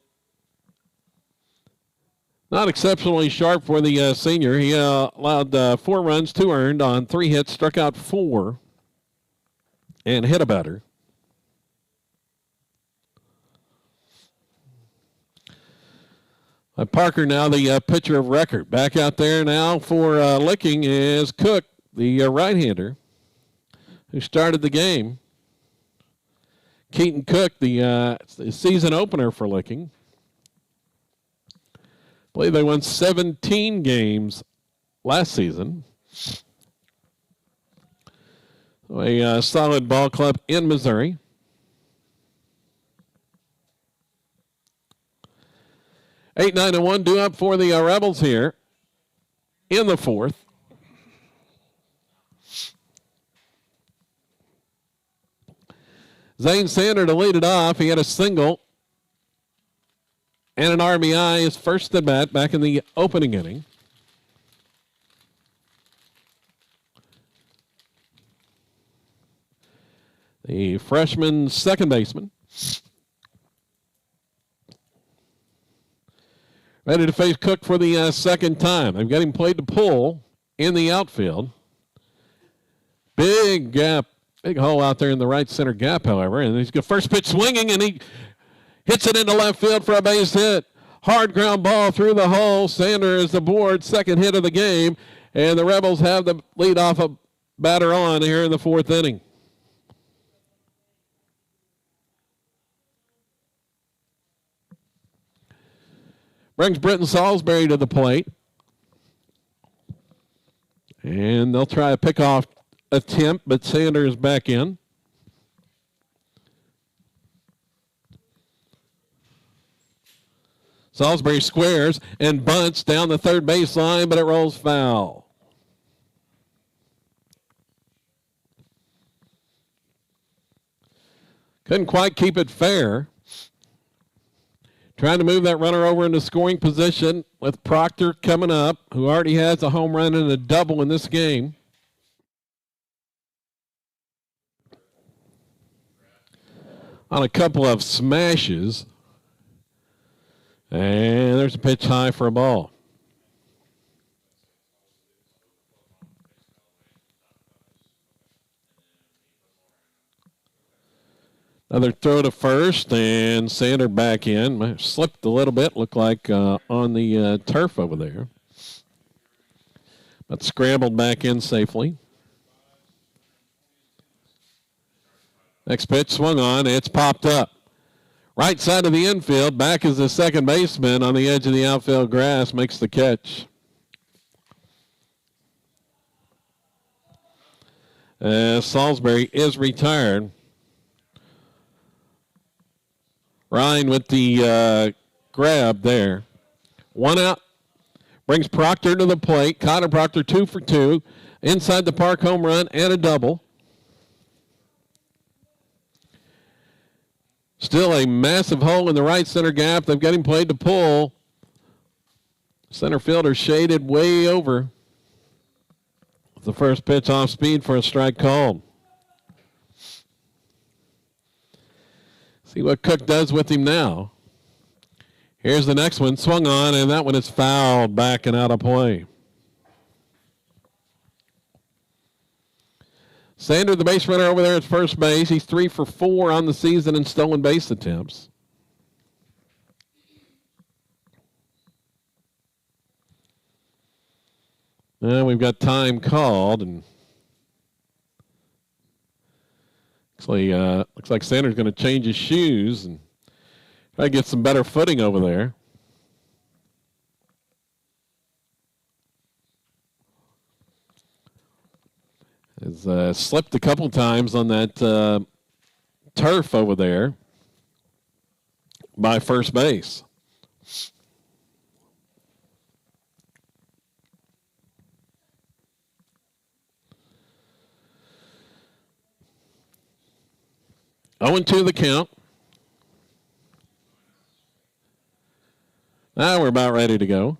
not exceptionally sharp for the senior. He allowed 4 runs, 2 earned on 3 hits, struck out 4, and hit a batter. Parker now the pitcher of record. Back out there now for Licking is Cook, the right-hander, who started the game. Keaton Cook, the season opener for Licking. I believe they won 17 games last season. A solid ball club in Missouri. Eight, 9, and 1 due up for the Rebels here in the fourth. Zane Sander to lead it off. He had a single and an RBI his first at bat back in the opening inning. The freshman second baseman. Ready to face Cook for the second time. They've got him played to pull in the outfield. Big gap. Big hole out there in the right center gap, however. And he's got first pitch swinging, and he hits it into left field for a base hit. Hard ground ball through the hole. Sander is aboard, second hit of the game. And the Rebels have the leadoff batter on here in the fourth inning. Brings Britton Salisbury to the plate. And they'll try a pickoff attempt, but Sander is back in. Salisbury squares and bunts down the third baseline, but it rolls foul. Couldn't quite keep it fair. Trying to move that runner over into scoring position with Proctor coming up, who already has a home run and a double in this game. On a couple of smashes. And there's a pitch high for a ball. Another throw to first, and Sander back in. Slipped a little bit, looked like on the turf over there. But scrambled back in safely. Next pitch swung on, it's popped up. Right side of the infield, back is the second baseman on the edge of the outfield grass, makes the catch. Salisbury is retired. Ryan with the grab there. One out. Brings Proctor to the plate. Connor Proctor 2 for 2. Inside the park home run and a double. Still a massive hole in the right center gap. They've got him played to pull. Center fielder shaded way over. The first pitch off speed for a strike called. See what Cook does with him now. Here's the next one. Swung on, and that one is fouled back and out of play. Sander, the base runner over there at first base. He's 3 for 4 on the season in stolen base attempts. We've got time called, and looks like Sander's going to change his shoes and try to get some better footing over there. Has slipped a couple times on that turf over there by first base. Oh, and 2 the count. Now we're about ready to go.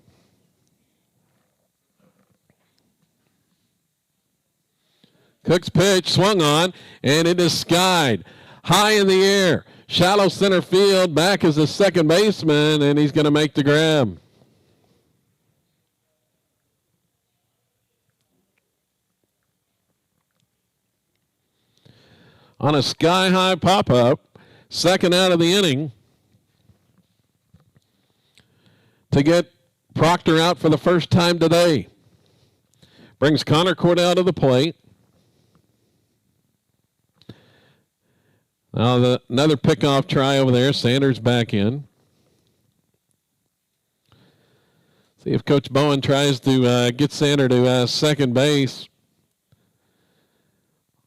Cook's pitch swung on, and it is skied high in the air. Shallow center field. Back is the second baseman, and he's going to make the grab. On a sky-high pop-up, second out of the inning, to get Proctor out for the first time today. Brings Connor Cordell to the plate. Now another pickoff try over there. Sanders back in. See if Coach Bowen tries to get Sander to second base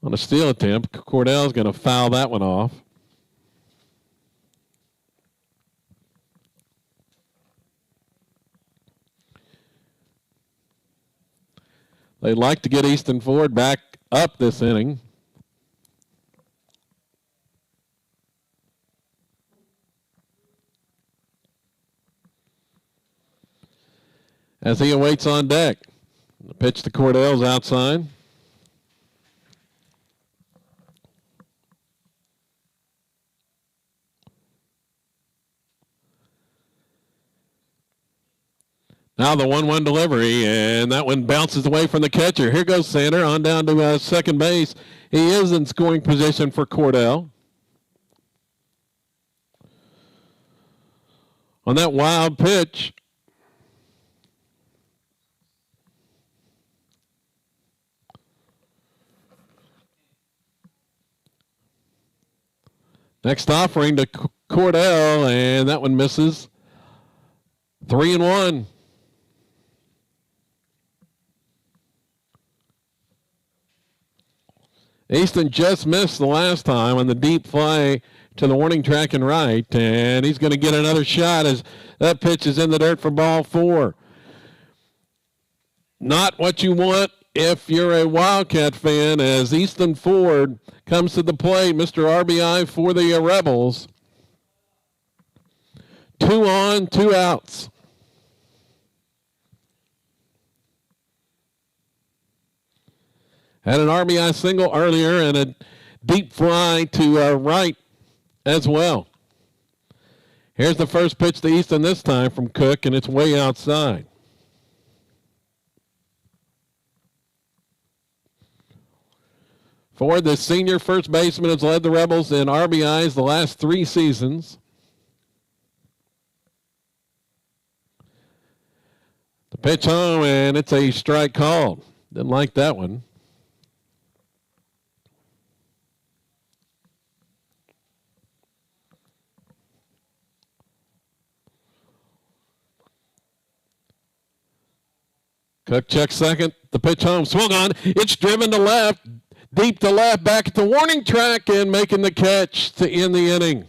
on a steal attempt. Cordell's going to foul that one off. They'd like to get Easton Ford back up this inning. As he awaits on deck. The pitch to Cordell's outside. Now the 1-1 delivery, and that one bounces away from the catcher. Here goes Sander on down to second base. He is in scoring position for Cordell. On that wild pitch, next offering to Cordell, and that one misses. 3-1. Easton just missed the last time on the deep fly to the warning track and right, and he's going to get another shot as that pitch is in the dirt for ball 4. Not what you want if you're a Wildcat fan, as Easton Ford comes to the plate. Mr. RBI for the Rebels. 2 on, 2 outs. Had an RBI single earlier and a deep fly to right as well. Here's the first pitch to Easton this time from Cook, and it's way outside. Ford, the senior first baseman, has led the Rebels in RBIs the last 3 seasons. The pitch home, and it's a strike called. Didn't like that one. Cook checks second. The pitch home. Swung on. It's driven to left. Deep to left. Back at the warning track and making the catch to end the inning.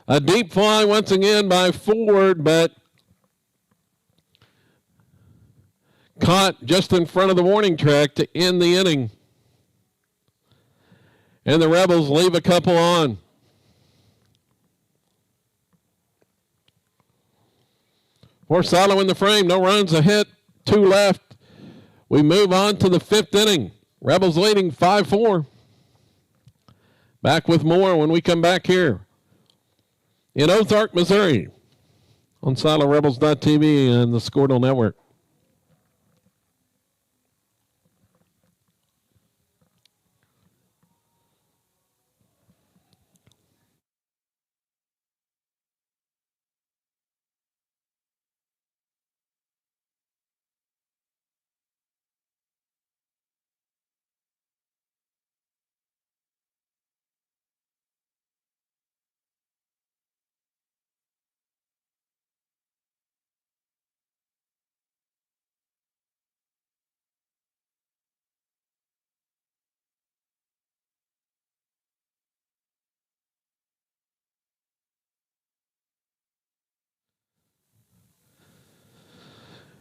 A deep fly once again by Ford, but caught just in front of the warning track to end the inning. And the Rebels leave a couple on. Forsalo in the frame, no runs, a hit, 2 left. We move on to the 5th inning. Rebels leading 5-4. Back with more when we come back here in Ozark, Missouri on SiloRebels.tv and the Scoredale Network.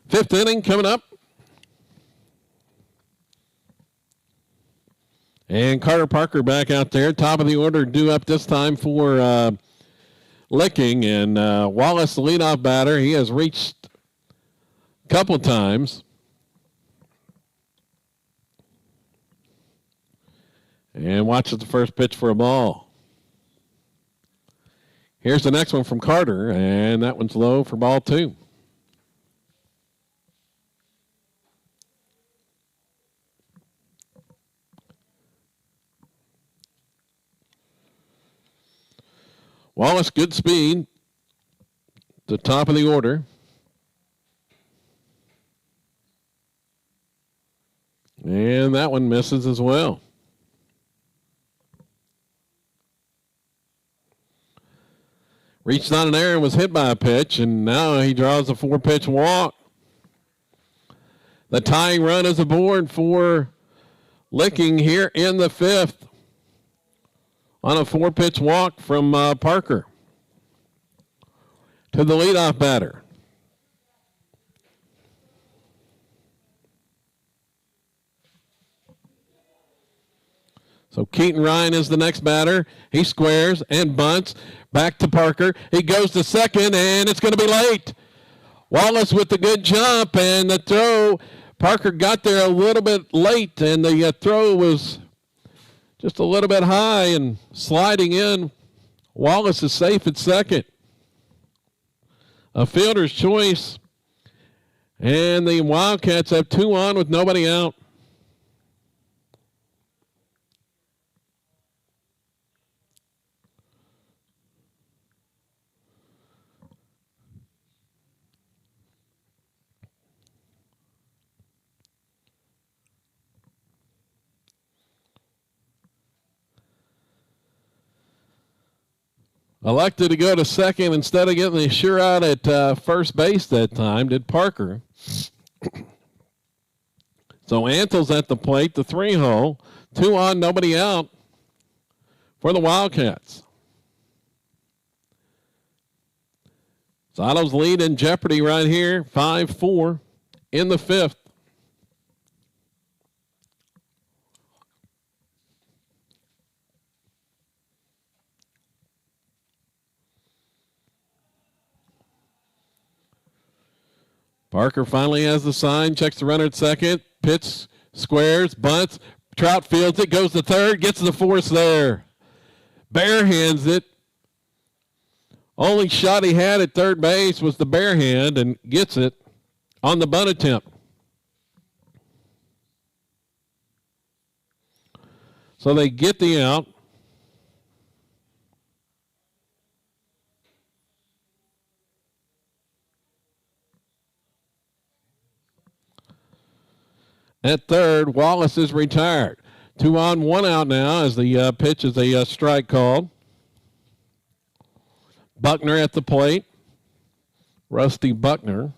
Fifth inning coming up. And Carter Parker back out there. Top of the order due up this time for Licking. And Wallace, the leadoff batter, he has reached a couple times. And watches the first pitch for a ball. Here's the next one from Carter, and that one's low for ball 2. Wallace, good speed. The top of the order. And that one misses as well. Reached on an air and was hit by a pitch, and now he draws a 4-pitch walk. The tying run is aboard for Licking here in the 5th on a 4-pitch walk from Parker to the leadoff batter. So Keaton Ryan is the next batter. He squares and bunts. Back to Parker. He goes to second, and it's going to be late. Wallace with the good jump, and the throw. Parker got there a little bit late, and the throw was just a little bit high and sliding in. Wallace is safe at second. A fielder's choice, and the Wildcats have 2 on with nobody out. Elected to go to second instead of getting the sure out at first base that time, did Parker. So Antle's at the plate, the 3-hole. 2 on, nobody out for the Wildcats. Zotto's lead in jeopardy right here, 5-4 in the 5th. Parker finally has the sign, checks the runner at second, pitch, squares, bunts, Trout fields it, goes to third, gets to the force there. Barehands it. Only shot he had at third base was the barehand and gets it on the bunt attempt. So they get the out. At third, Wallace is retired. 2 on, 1 out now as the pitch is a strike called. Buckner at the plate. Rusty Buckner.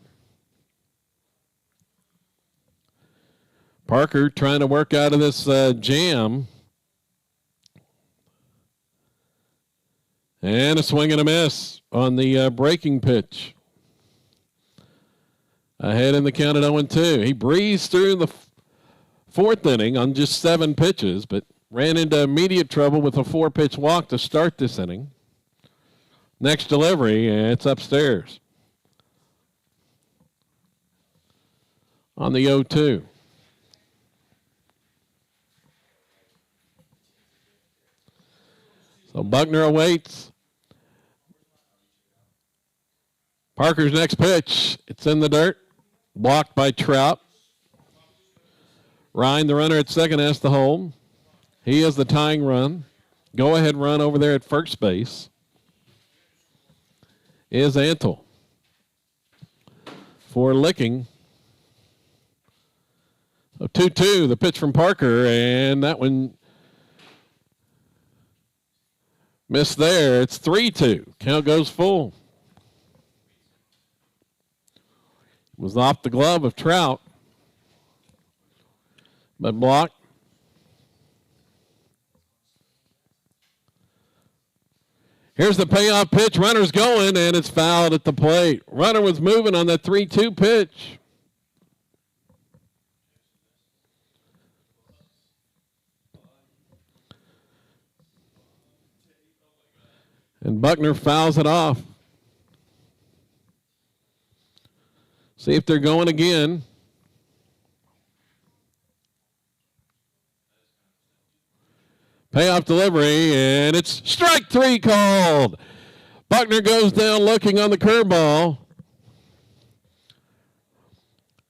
Parker trying to work out of this jam. And a swing and a miss on the breaking pitch. Ahead in the count at 0-2. He breezed through the 4th inning on just 7 pitches, but ran into immediate trouble with a 4-pitch walk to start this inning. Next delivery, it's upstairs on the 0-2. So Buckner awaits. Parker's next pitch. It's in the dirt. Blocked by Trout. Ryan, the runner at second, has to hold. He is the tying run. Go-ahead run over there at first base is Antle. For Licking. So 2-2, the pitch from Parker, and that one missed there. It's 3-2. Count goes full. It was off the glove of Trout, but blocked. Here's the payoff pitch. Runner's going, and it's fouled at the plate. Runner was moving on that 3-2 pitch. And Buckner fouls it off. See if they're going again. Payoff delivery, and it's strike 3 called. Buckner goes down looking on the curveball.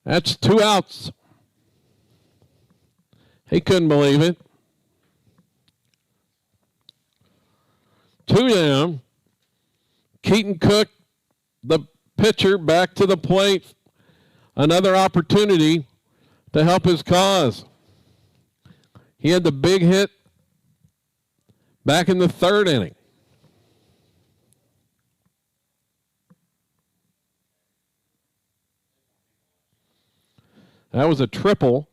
That's 2 outs. He couldn't believe it. 2 down. Keaton Cook, the pitcher, back to the plate. Another opportunity to help his cause. He had the big hit back in the 3rd inning. That was a triple.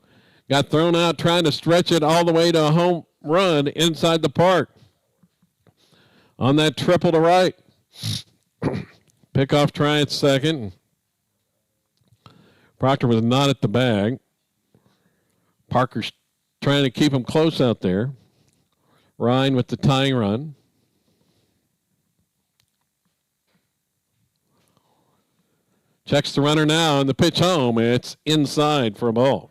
Got thrown out trying to stretch it all the way to a home run inside the park. On that triple to right. Pickoff try at second. Proctor was not at the bag. Parker's trying to keep him close out there. Ryan with the tying run. Checks the runner now, and the pitch home. It's inside for a ball.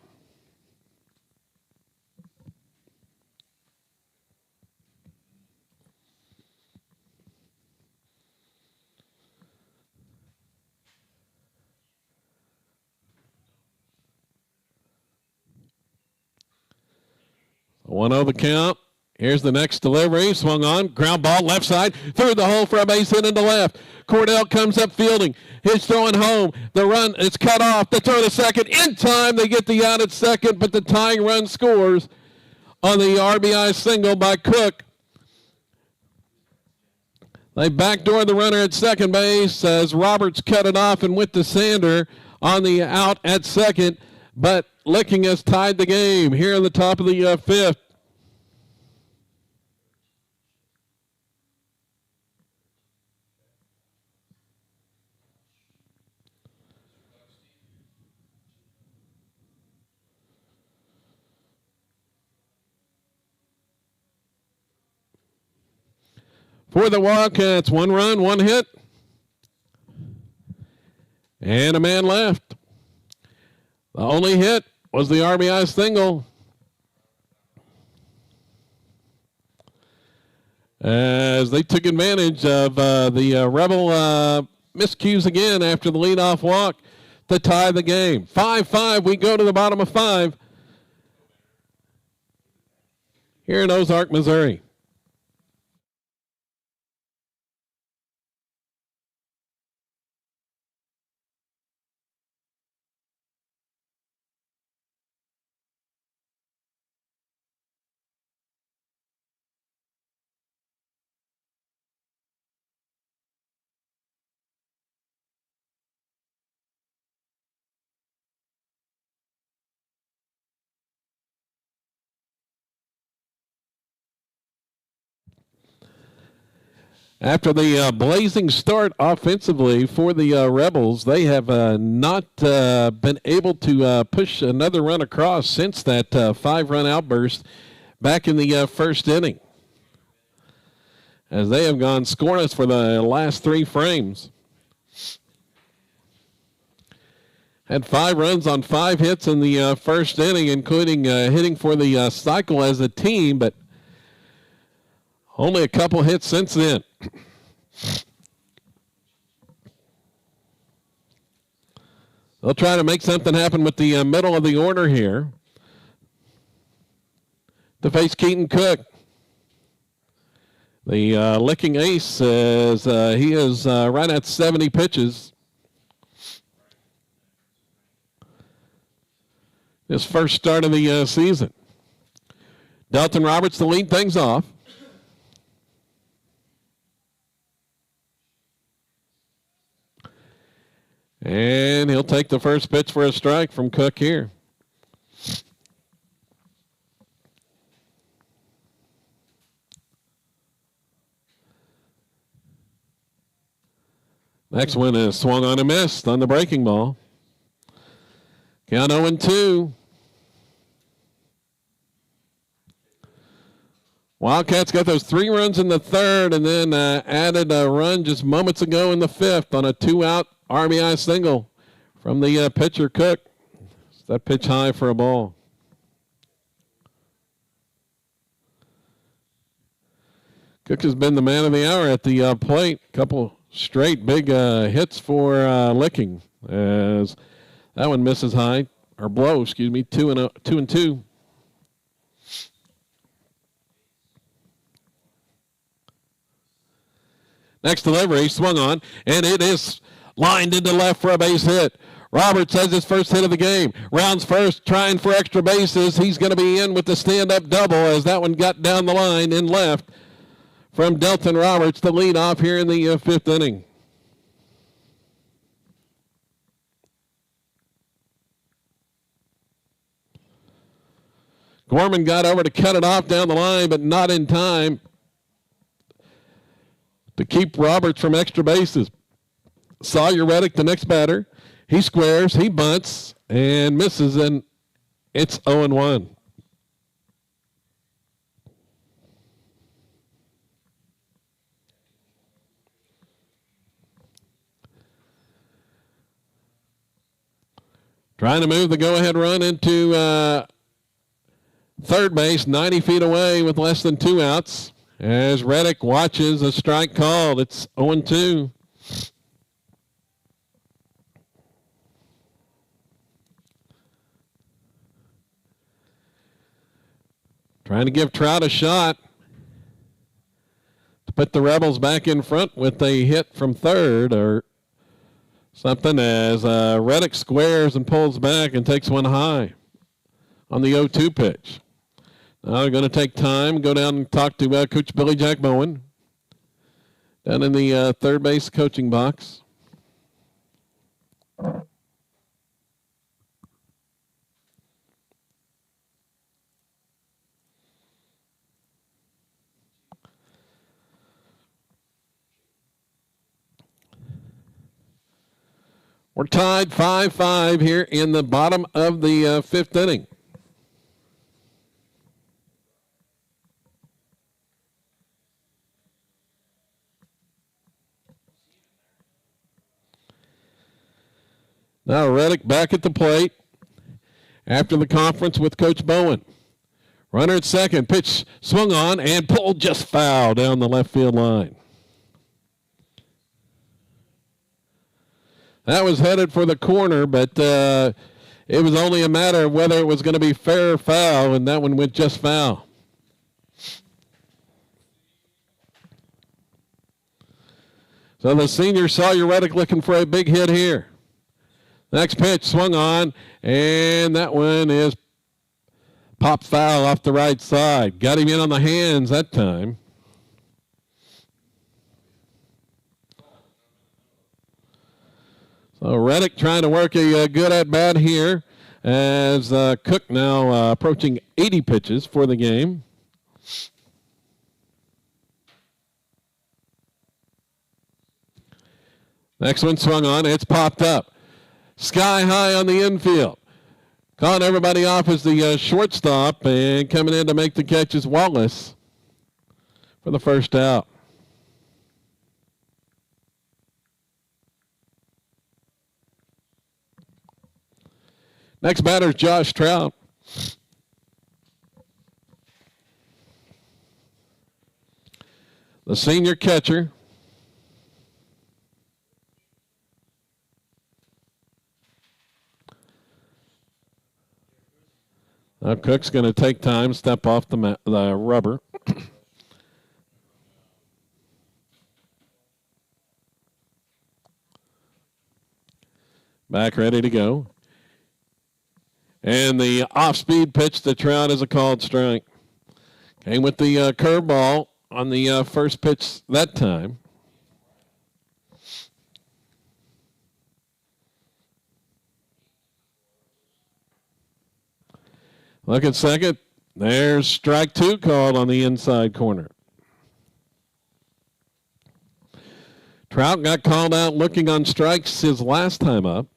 So 1-0 the count. Here's the next delivery. Swung on. Ground ball left side. Through the hole for a base hit into left. Cordell comes up fielding. He's throwing home. The run is cut off. The throw to second. In time, they get the out at second, but the tying run scores on the RBI single by Cook. They backdoor the runner at second base as Roberts cut it off and went to Sander on the out at second, but Licking has tied the game here in the top of the fifth. For the Wildcats, 1 run, 1 hit, and a man left. The only hit was the RBI single. As they took advantage of the Rebel miscues again after the leadoff walk to tie the game. 5-5, we go to the bottom of 5 here in Ozark, Missouri. After the blazing start offensively for the Rebels, they have not been able to push another run across since that 5-run outburst back in the first inning, as they have gone scoreless for the last 3 frames. Had 5 runs on 5 hits in the first inning, including hitting for the cycle as a team, but only a couple hits since then. They'll try to make something happen with the middle of the order here to face Keaton Cook. The Licking ace says he is right at 70 pitches. His first start of the season. Delton Roberts to lead things off. And he'll take the first pitch for a strike from Cook here. Next one is swung on and missed on the breaking ball. Count 0-2. Wildcats got those 3 runs in the third and then added a run just moments ago in the fifth on a 2-out RBI single from the pitcher Cook. That pitch high for a ball. Cook has been the man of the hour at the plate. Couple straight big hits for Licking, as that one misses high, or blow, excuse me, 2-2. Next delivery, swung on, and it is lined into left for a base hit. Roberts has his first hit of the game. Rounds first, trying for extra bases. He's going to be in with the stand-up double as that one got down the line in left from Delton Roberts to lead off here in the fifth inning. Gorman got over to cut it off down the line, but not in time to keep Roberts from extra bases. Sawyer Reddick, the next batter. He squares, he bunts, and misses, and it's 0-1. Trying to move the go-ahead run into third base, 90 feet away with less than 2 outs. As Reddick watches a strike called, it's 0-2. Trying to give Trout a shot to put the Rebels back in front with a hit from third or something, as Reddick squares and pulls back and takes one high on the 0-2 pitch. Now they're going to take time, go down and talk to Coach Billy Jack Bowen down in the third base coaching box. We're tied 5-5 here in the bottom of the fifth inning. Now Reddick back at the plate after the conference with Coach Bowen. Runner at second, pitch swung on and pulled just foul down the left field line. That was headed for the corner, but it was only a matter of whether it was going to be fair or foul, and that one went just foul. So the senior Sawyer Reddick looking for a big hit here. Next pitch swung on, and that one is popped foul off the right side. Got him in on the hands that time. So Reddick trying to work a good at-bat here as Cook now approaching 80 pitches for the game. Next one swung on. It's popped up. Sky high on the infield. Calling everybody off as the shortstop, and coming in to make the catch is Wallace for the first out. Next batter is Josh Trout. The senior catcher. Now Cook's going to take time, step off the rubber. Back ready to go. And the off-speed pitch to Trout is a called strike. Came with the curveball on the first pitch that time. Look at second. There's strike two called on the inside corner. Trout got called out looking on strikes his last time up.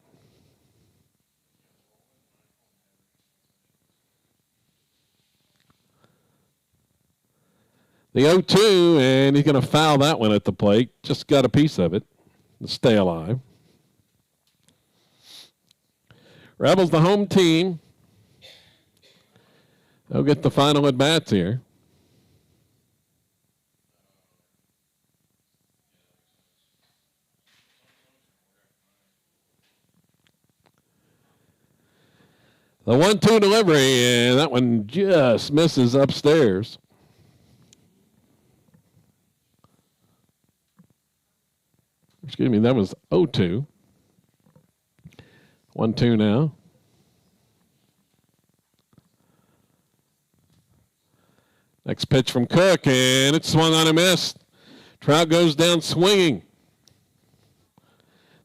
The 0-2, and he's going to foul that one at the plate. Just got a piece of it to stay alive. Rebels, the home team. They'll get the final at-bats here. The 1-2 delivery, and that one just misses upstairs. Excuse me, that was 0-2. 1-2 now. Next pitch from Cook, and it's swung on and missed. Trout goes down swinging.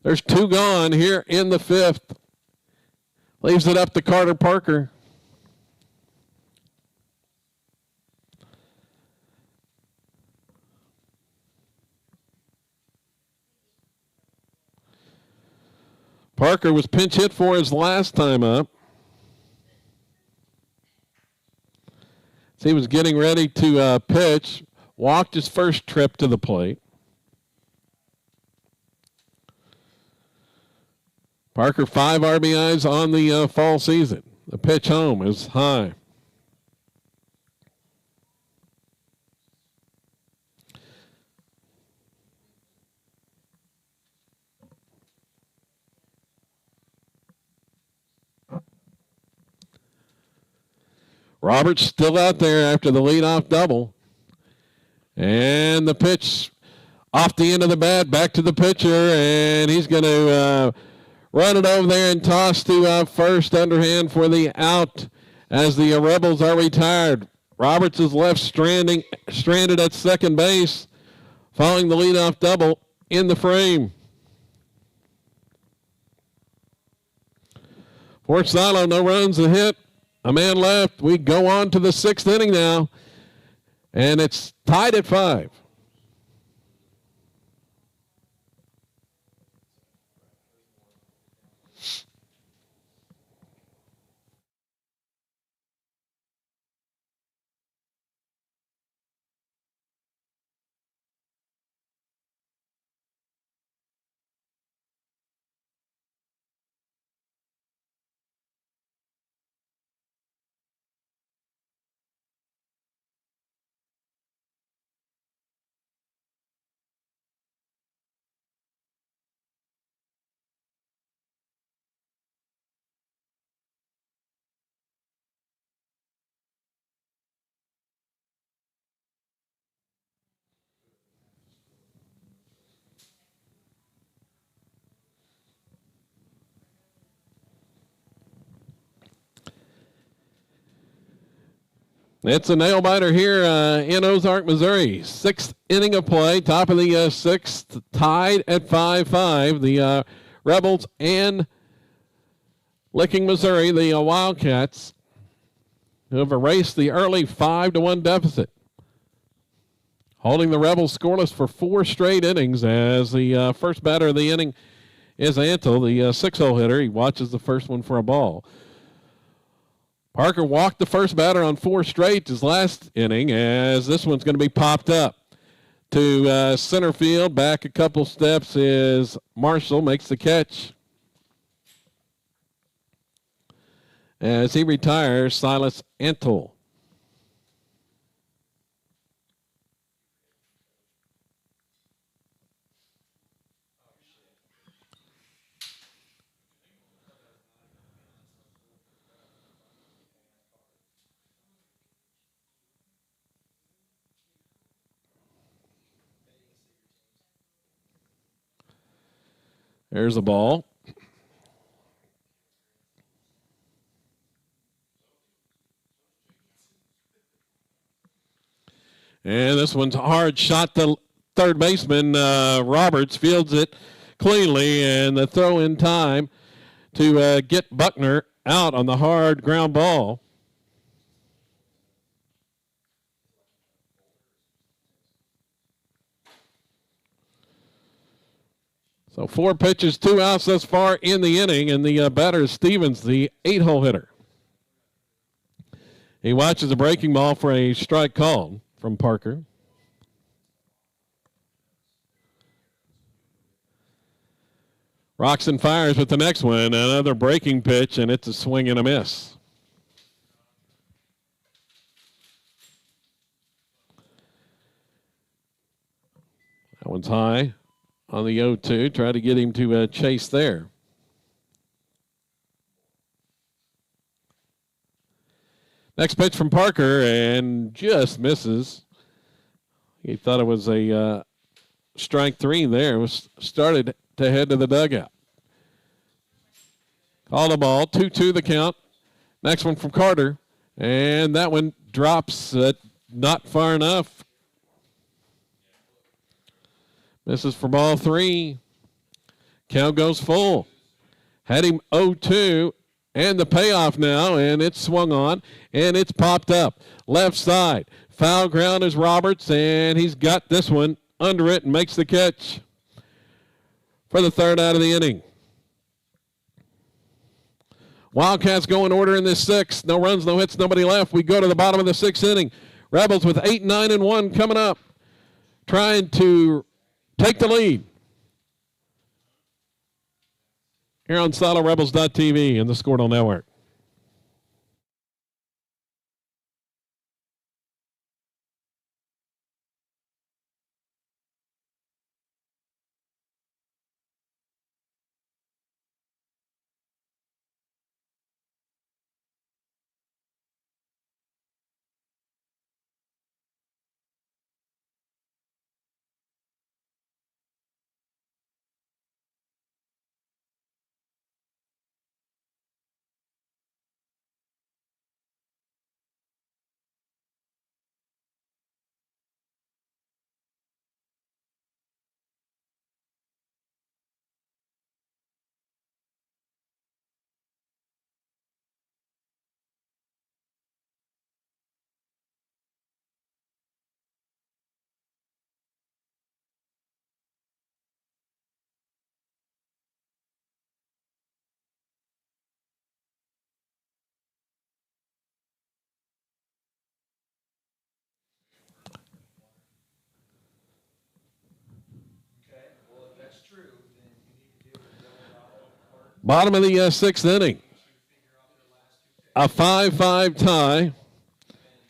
There's two gone here in the fifth. Leaves it up to Carter Parker. Parker was pinch hit for his last time up. So he was getting ready to pitch, walked his first trip to the plate. Parker 5 RBIs on the fall season. The pitch home is high. Roberts still out there after the leadoff double. And the pitch off the end of the bat, back to the pitcher, and he's going to run it over there and toss to first underhand for the out as the Rebels are retired. Roberts is left stranded at second base following the leadoff double in the frame. For Silo, no runs, a hit. A man left. We go on to the 6th inning now, and it's tied at 5. It's a nail biter here in Ozark, Missouri. 6th inning of play, top of the 6th, tied at 5-5. The Rebels and Licking, Missouri, the Wildcats, who have erased the early 5-1 deficit. Holding the Rebels scoreless for 4 straight innings as the first batter of the inning is Antle, the 6-hole hitter. He watches the first one for a ball. Parker walked the first batter on 4 straight his last inning, as this one's going to be popped up to center field. Back a couple steps is Marshall, makes the catch. As he retires, Silas Antle. There's a ball. And this one's a hard shot to third baseman. Roberts fields it cleanly, and the throw in time to get Buckner out on the hard ground ball. So 4 pitches, 2 outs thus far in the inning, and the batter is Stevens, the 8-hole hitter. He watches a breaking ball for a strike call from Parker. Roxon fires with the next one, another breaking pitch, and it's a swing and a miss. That one's high on the 0-2. Try to get him to chase there. Next pitch from Parker, and just misses. He thought it was a strike 3 there. It was started to head to the dugout. Called a ball, 2-2 the count. Next one from Carter, and that one drops not far enough. Misses for ball 3. Count goes full. Had him 0-2, and the payoff now, and it's swung on, and it's popped up. Left side. Foul ground is Roberts, and he's got this one under it and makes the catch for the 3rd out of the inning. Wildcats go in order in this sixth. No runs, no hits, nobody left. We go to the bottom of the sixth inning. Rebels with 8, 9, and 1 coming up, trying to take the lead. Here on SoloRebels.tv and the Squirtle Network. Bottom of the sixth inning. A 5-5 tie.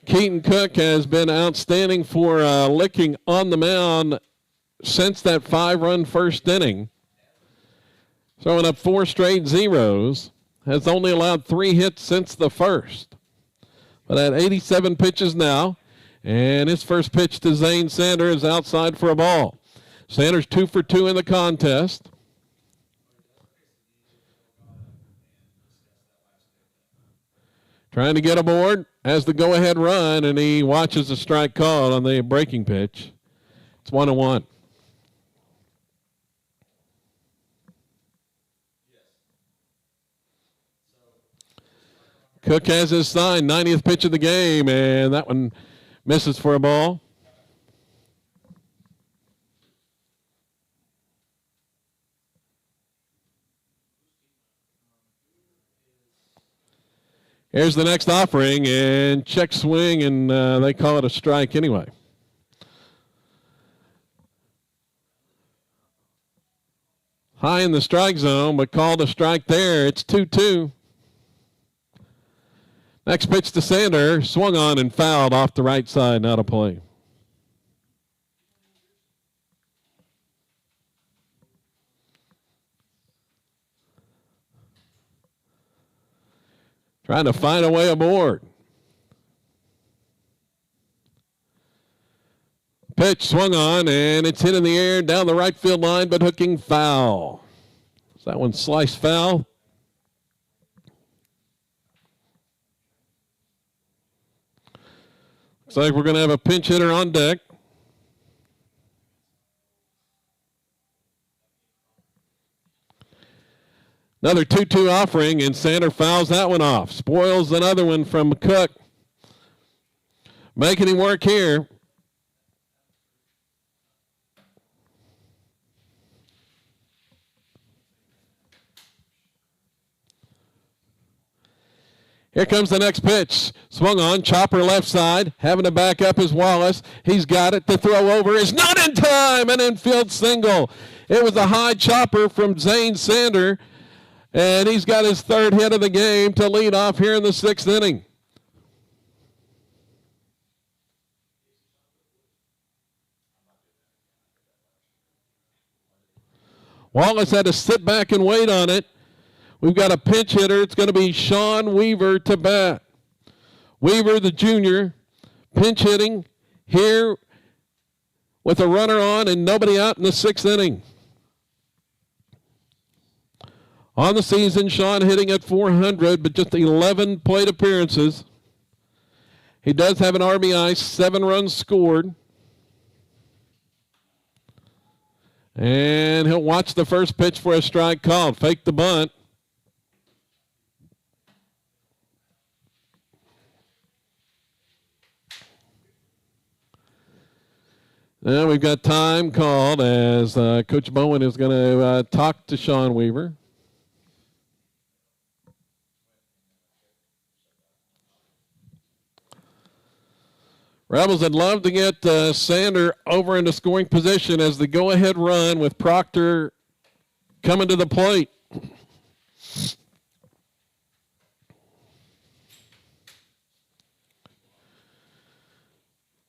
Keaton Cook has been outstanding for Licking on the mound since that 5-run first inning. Throwing up 4 straight zeros. Has only allowed 3 hits since the first. But at 87 pitches now. And his first pitch to Zane Sanders is outside for a ball. Sanders 2 for 2 in the contest. Trying to get aboard, has the go-ahead run, and he watches the strike call on the breaking pitch. It's 1-1. Cook has his sign, 90th pitch of the game, and that one misses for a ball. Here's the next offering, and check swing, and they call it a strike anyway. High in the strike zone, but called a strike there. It's 2-2. Next pitch to Sander, swung on and fouled off the right side, out of play. Trying to find a way aboard. Pitch swung on, and it's hit in the air down the right field line, but hooking foul. Is that one sliced foul? Looks like we're going to have a pinch hitter on deck. Another 2-2 offering, and Sander fouls that one off. Spoils another one from Cook. Making him work here. Here comes the next pitch. Swung on, chopper left side. Having to back up is Wallace. He's got it. The throw over is not in time. An infield single. It was a high chopper from Zane Sander. And he's got his 3rd hit of the game to lead off here in the 6th inning. Wallace had to sit back and wait on it. We've got a pinch hitter. It's going to be Sean Weaver to bat. Weaver, the junior, pinch hitting here with a runner on and nobody out in the 6th inning. On the season, Sean hitting at .400, but just 11 plate appearances. He does have an RBI, 7 runs scored. And he'll watch the first pitch for a strike called. Fake the bunt. Now we've got time called as Coach Bowen is going to talk to Sean Weaver. Rebels would love to get Sander over into scoring position as the go-ahead run with Proctor coming to the plate.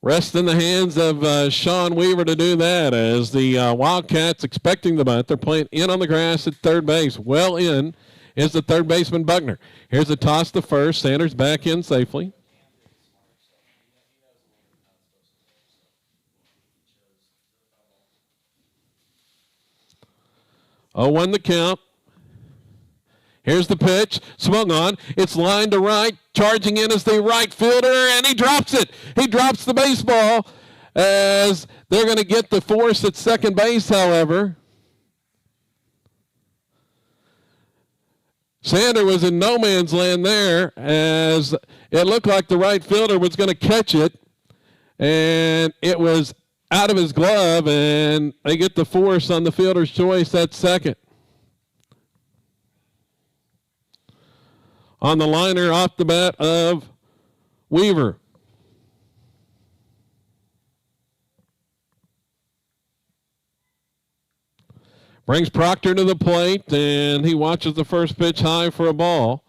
Rest in the hands of Sean Weaver to do that as the Wildcats expecting the bunt. They're playing in on the grass at third base. Well in is the third baseman Buckner. Here's a toss to first. Sanders back in safely. 0-1 the count. Here's the pitch, swung on. It's lined to right. Charging in is the right fielder, and he drops it. He drops the baseball as they're going to get the force at second base, however. Sander was in no man's land there as it looked like the right fielder was going to catch it, and it was out of his glove, and they get the force on the fielder's choice at second. On the liner off the bat of Weaver. Brings Proctor to the plate, and he watches the first pitch high for a ball.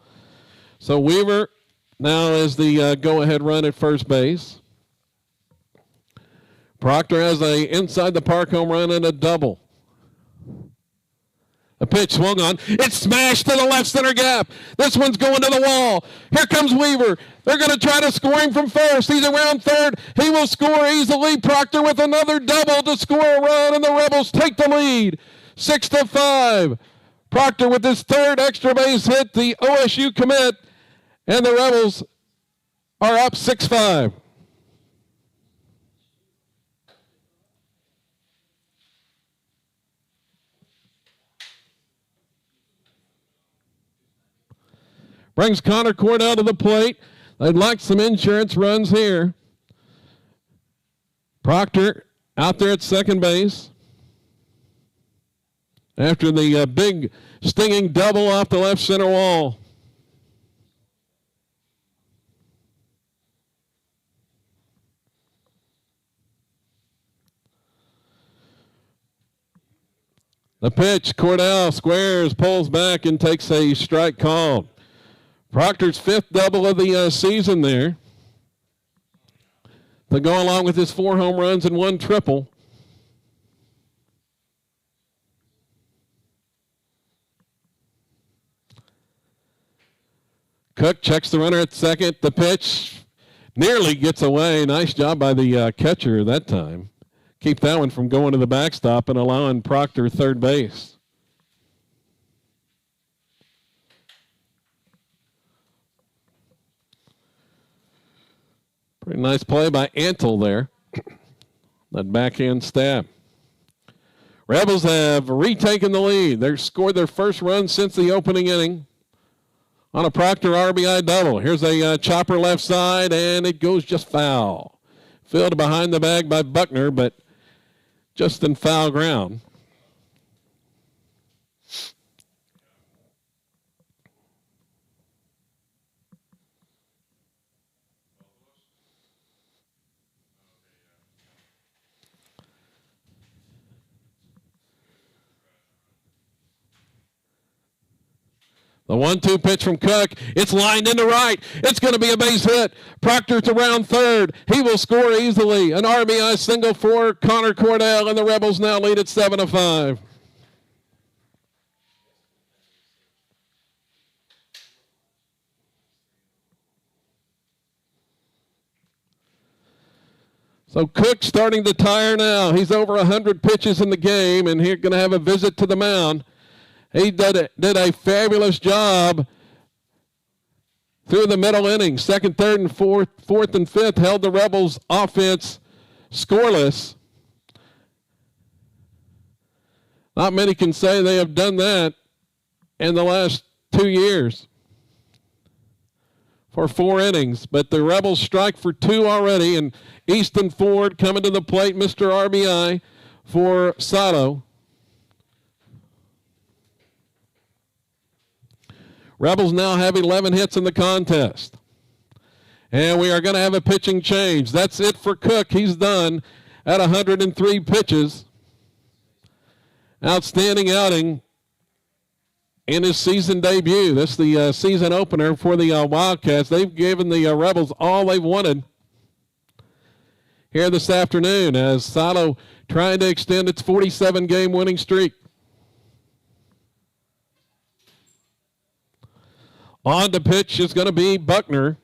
So Weaver now is the go-ahead run at first base. Proctor has a inside the park home run and a double. A pitch swung on. It's smashed to the left center gap. This one's going to the wall. Here comes Weaver. They're going to try to score him from first. He's around third. He will score easily. Proctor with another double to score a run, and the Rebels take the lead. 6-5. Proctor with his third extra base hit, the OSU commit, and the Rebels are up 6-5. Brings Connor Cordell to the plate. They'd like some insurance runs here. Proctor out there at second base. After the big stinging double off the left center wall. The pitch, Cordell squares, pulls back, and takes a strike called. Proctor's fifth double of the season there. To go along with his 4 home runs and 1 triple. Cook checks the runner at second. The pitch nearly gets away. Nice job by the catcher that time. Keep that one from going to the backstop and allowing Proctor third base. Pretty nice play by Antle there. That backhand stab. Rebels have retaken the lead. They've scored their first run since the opening inning on a Proctor RBI double. Here's a chopper left side, and it goes just foul. Fielded behind the bag by Buckner, but just in foul ground. The 1-2 pitch from Cook. It's lined into right. It's going to be a base hit. Proctor to round third. He will score easily. An RBI single for Connor Cordell, and the Rebels now lead at 7-5. So Cook starting to tire now. He's over 100 pitches in the game, and he's going to have a visit to the mound. He did a fabulous job through the middle innings. Second, third, and fourth, and fifth held the Rebels' offense scoreless. Not many can say they have done that in the last 2 years for 4 innings. But the Rebels strike for 2 already, and Easton Ford coming to the plate, Mr. RBI for Sato. Rebels now have 11 hits in the contest. And we are going to have a pitching change. That's it for Cook. He's done at 103 pitches. Outstanding outing in his season debut. This is the season opener for the Wildcats. They've given the Rebels all they've wanted here this afternoon as Silo trying to extend its 47-game winning streak. On to pitch is going to be Buckner.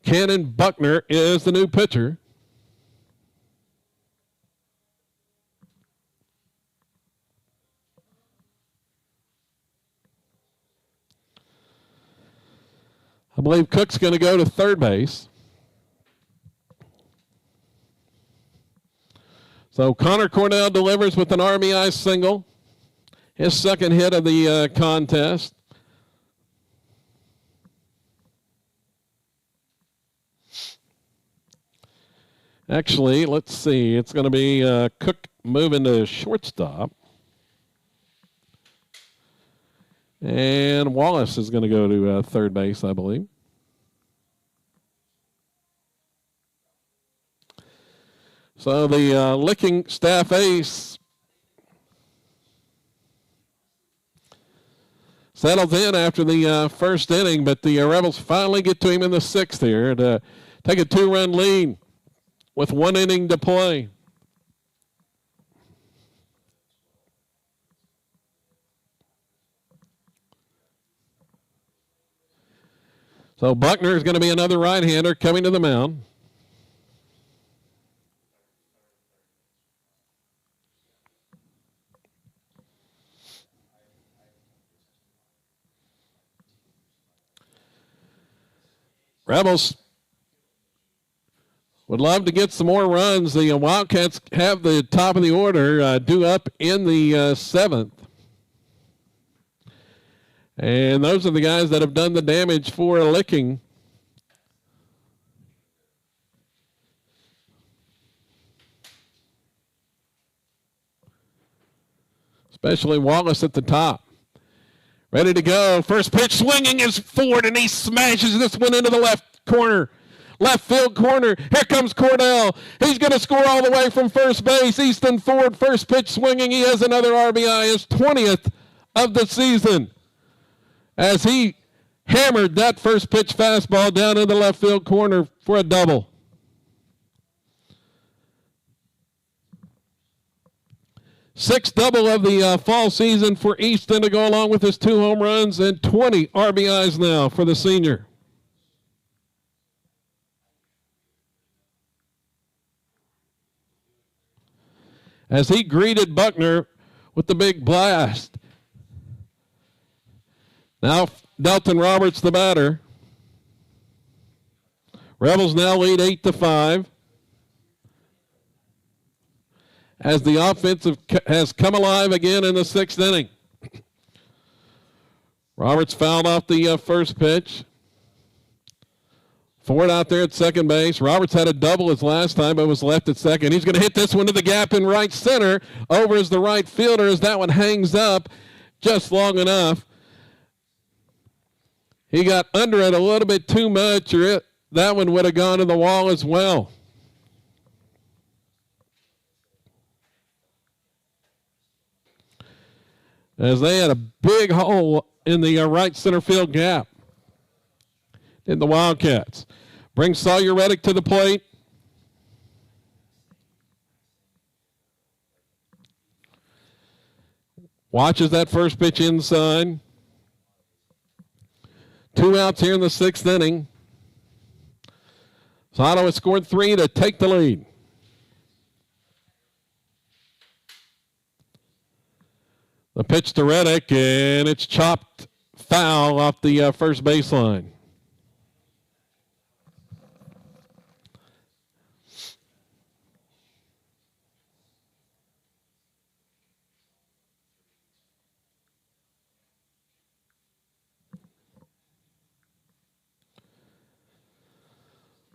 Cannon Buckner is the new pitcher. I believe Cook's going to go to third base. So Connor Cornell delivers with an RBI single. His second hit of the contest. Actually, let's see. It's going to be Cook moving to shortstop. And Wallace is going to go to third base, I believe. So the Licking staff ace settles in after the first inning, but the Rebels finally get to him in the sixth here to take a 2-run lead with 1 inning to play. So Buckner is going to be another right-hander coming to the mound. Rebels would love to get some more runs. The Wildcats have the top of the order due up in the 7th. And those are the guys that have done the damage for Licking. Especially Wallace at the top. Ready to go. First pitch swinging is Ford, and he smashes this one into the left corner. Left field corner. Here comes Cordell. He's going to score all the way from first base. Easton Ford, first pitch swinging. He has another RBI, his 20th of the season, as he hammered that first pitch fastball down in the left field corner for a double. Sixth double of the fall season for Easton to go along with his 2 home runs and 20 RBIs now for the senior. As he greeted Buckner with the big blast. Now Delton Roberts the batter. Rebels now lead 8-5. As the offense has come alive again in the 6th inning. Roberts fouled off the first pitch. Ford out there at second base. Roberts had a double his last time, but was left at second. He's going to hit this one to the gap in right center. Over as the right fielder as that one hangs up just long enough. He got under it a little bit too much, or that one would have gone to the wall as well. As they had a big hole in the right center field gap in the Wildcats. Brings Sawyer Reddick to the plate. Watches that first pitch inside. 2 outs here in the 6th inning. Silo has scored 3 to take the lead. The pitch to Reddick, and it's chopped foul off the first baseline.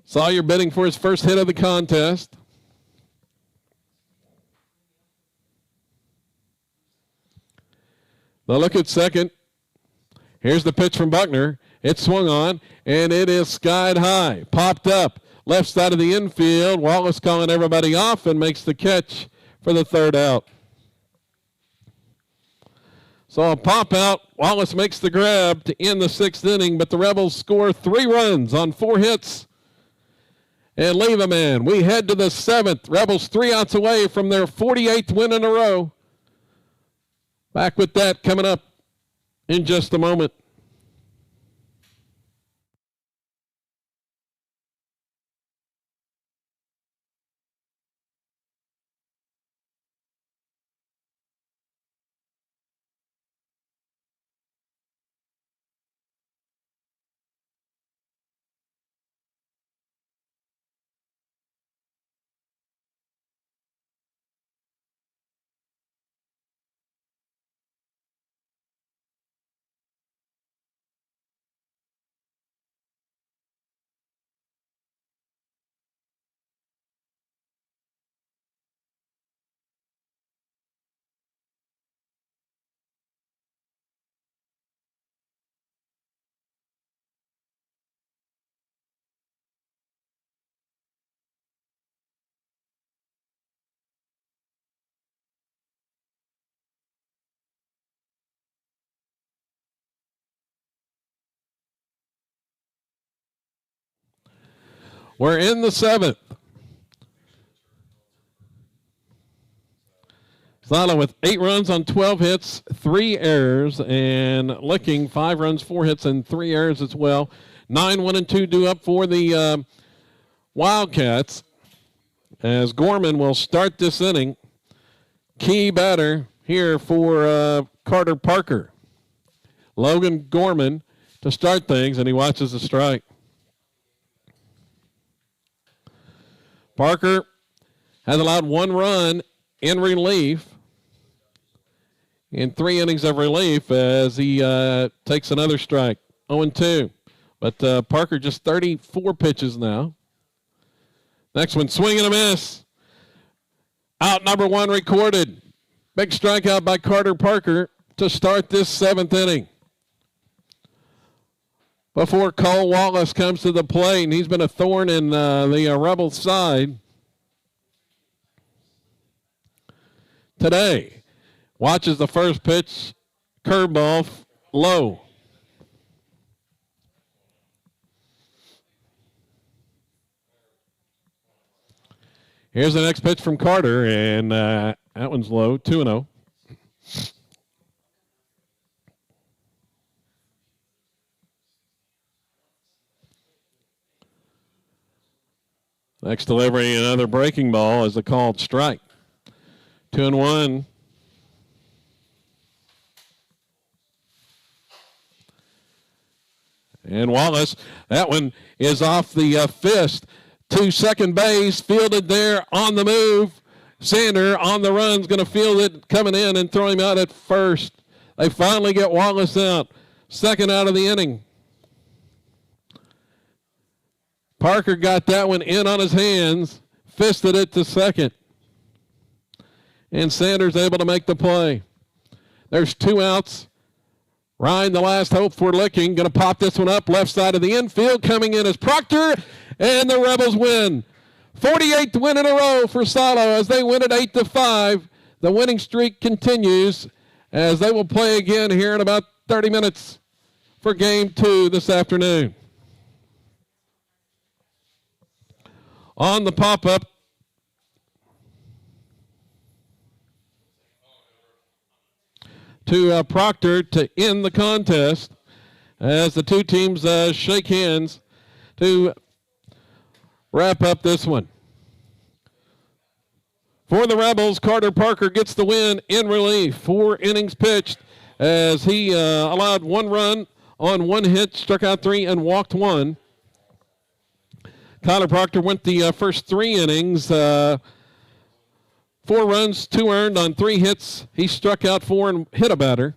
Sawyer bidding for his first hit of the contest. The look at second. Here's the pitch from Buckner. It's swung on, and it is skied high. Popped up. Left side of the infield. Wallace calling everybody off and makes the catch for the third out. So a pop out. Wallace makes the grab to end the sixth inning, but the Rebels score 3 runs on 4 hits and leave a man. We head to the seventh. Rebels 3 outs away from their 48th win in a row. Back with that coming up in just a moment. We're in the seventh. Silo with 8 runs on 12 hits, 3 errors, and Licking 5 runs, 4 hits, and 3 errors as well. 9-1-2 due up for the Wildcats as Gorman will start this inning. Key batter here for Carter Parker. Logan Gorman to start things, and he watches the strike. Parker has allowed 1 run in relief in 3 innings of relief as he takes another strike. 0-2. But Parker just 34 pitches now. Next one, swing and a miss. Out number 1 recorded. Big strikeout by Carter Parker to start this 7th inning. Before Cole Wallace comes to the plate, and he's been a thorn in the Rebels' side today. Watches the first pitch, curveball, low. Here's the next pitch from Carter, and that one's low, 2-0. Next delivery, another breaking ball is a called strike. 2-1. And Wallace, that one is off the fist to second base, fielded there on the move. Sander on the run is going to field it, coming in and throw him out at first. They finally get Wallace out. Second out of the inning. Parker got that one in on his hands, fisted it to second. And Sanders able to make the play. There's 2 outs. Ryan, the last hope for Licking, going to pop this one up left side of the infield. Coming in is Proctor, and the Rebels win. 48th win in a row for Silo as they win it 8-5. The winning streak continues as they will play again here in about 30 minutes for Game 2 this afternoon. On the pop-up, to Proctor to end the contest as the 2 teams shake hands to wrap up this one. For the Rebels, Carter Parker gets the win in relief. 4 innings pitched as he allowed 1 run on 1 hit, struck out 3, and walked 1. Tyler Proctor went the first 3 innings. 4 runs, 2 earned on 3 hits. He struck out 4 and hit a batter,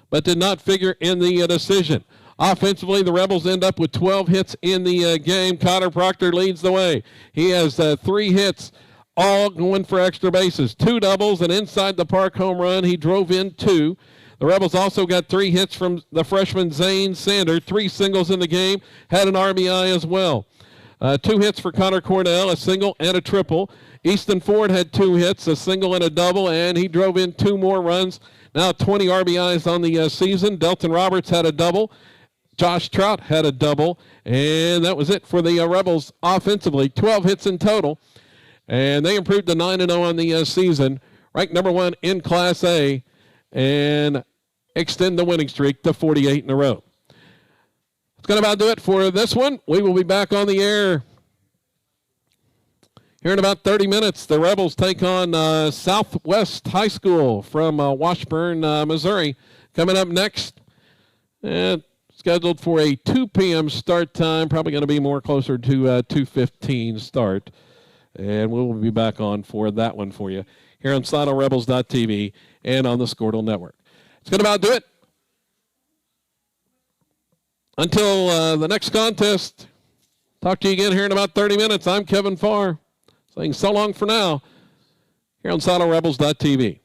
but did not figure in the decision. Offensively, the Rebels end up with 12 hits in the game. Tyler Proctor leads the way. He has 3 hits, all going for extra bases. 2 doubles, and inside the park home run. He drove in 2. The Rebels also got 3 hits from the freshman Zane Sander, 3 singles in the game, had an RBI as well. 2 hits for Connor Cornell, a single and a triple. Easton Ford had 2 hits, a single and a double, and he drove in 2 more runs. Now 20 RBIs on the season. Delton Roberts had a double. Josh Trout had a double, and that was it for the Rebels offensively. 12 hits in total, and they improved to 9-0 on the season, ranked number 1 in Class A, and extend the winning streak to 48 in a row. That's going to about do it for this one. We will be back on the air here in about 30 minutes. The Rebels take on Southwest High School from Washburn, Missouri. Coming up next, scheduled for a 2 p.m. start time, probably going to be more closer to 2:15 start. And we will be back on for that one for you here on SiloRebels.tv and on the Squirtle Network. It's going to about do it. Until the next contest, talk to you again here in about 30 minutes. I'm Kevin Farr, saying so long for now here on SiloRebels.tv.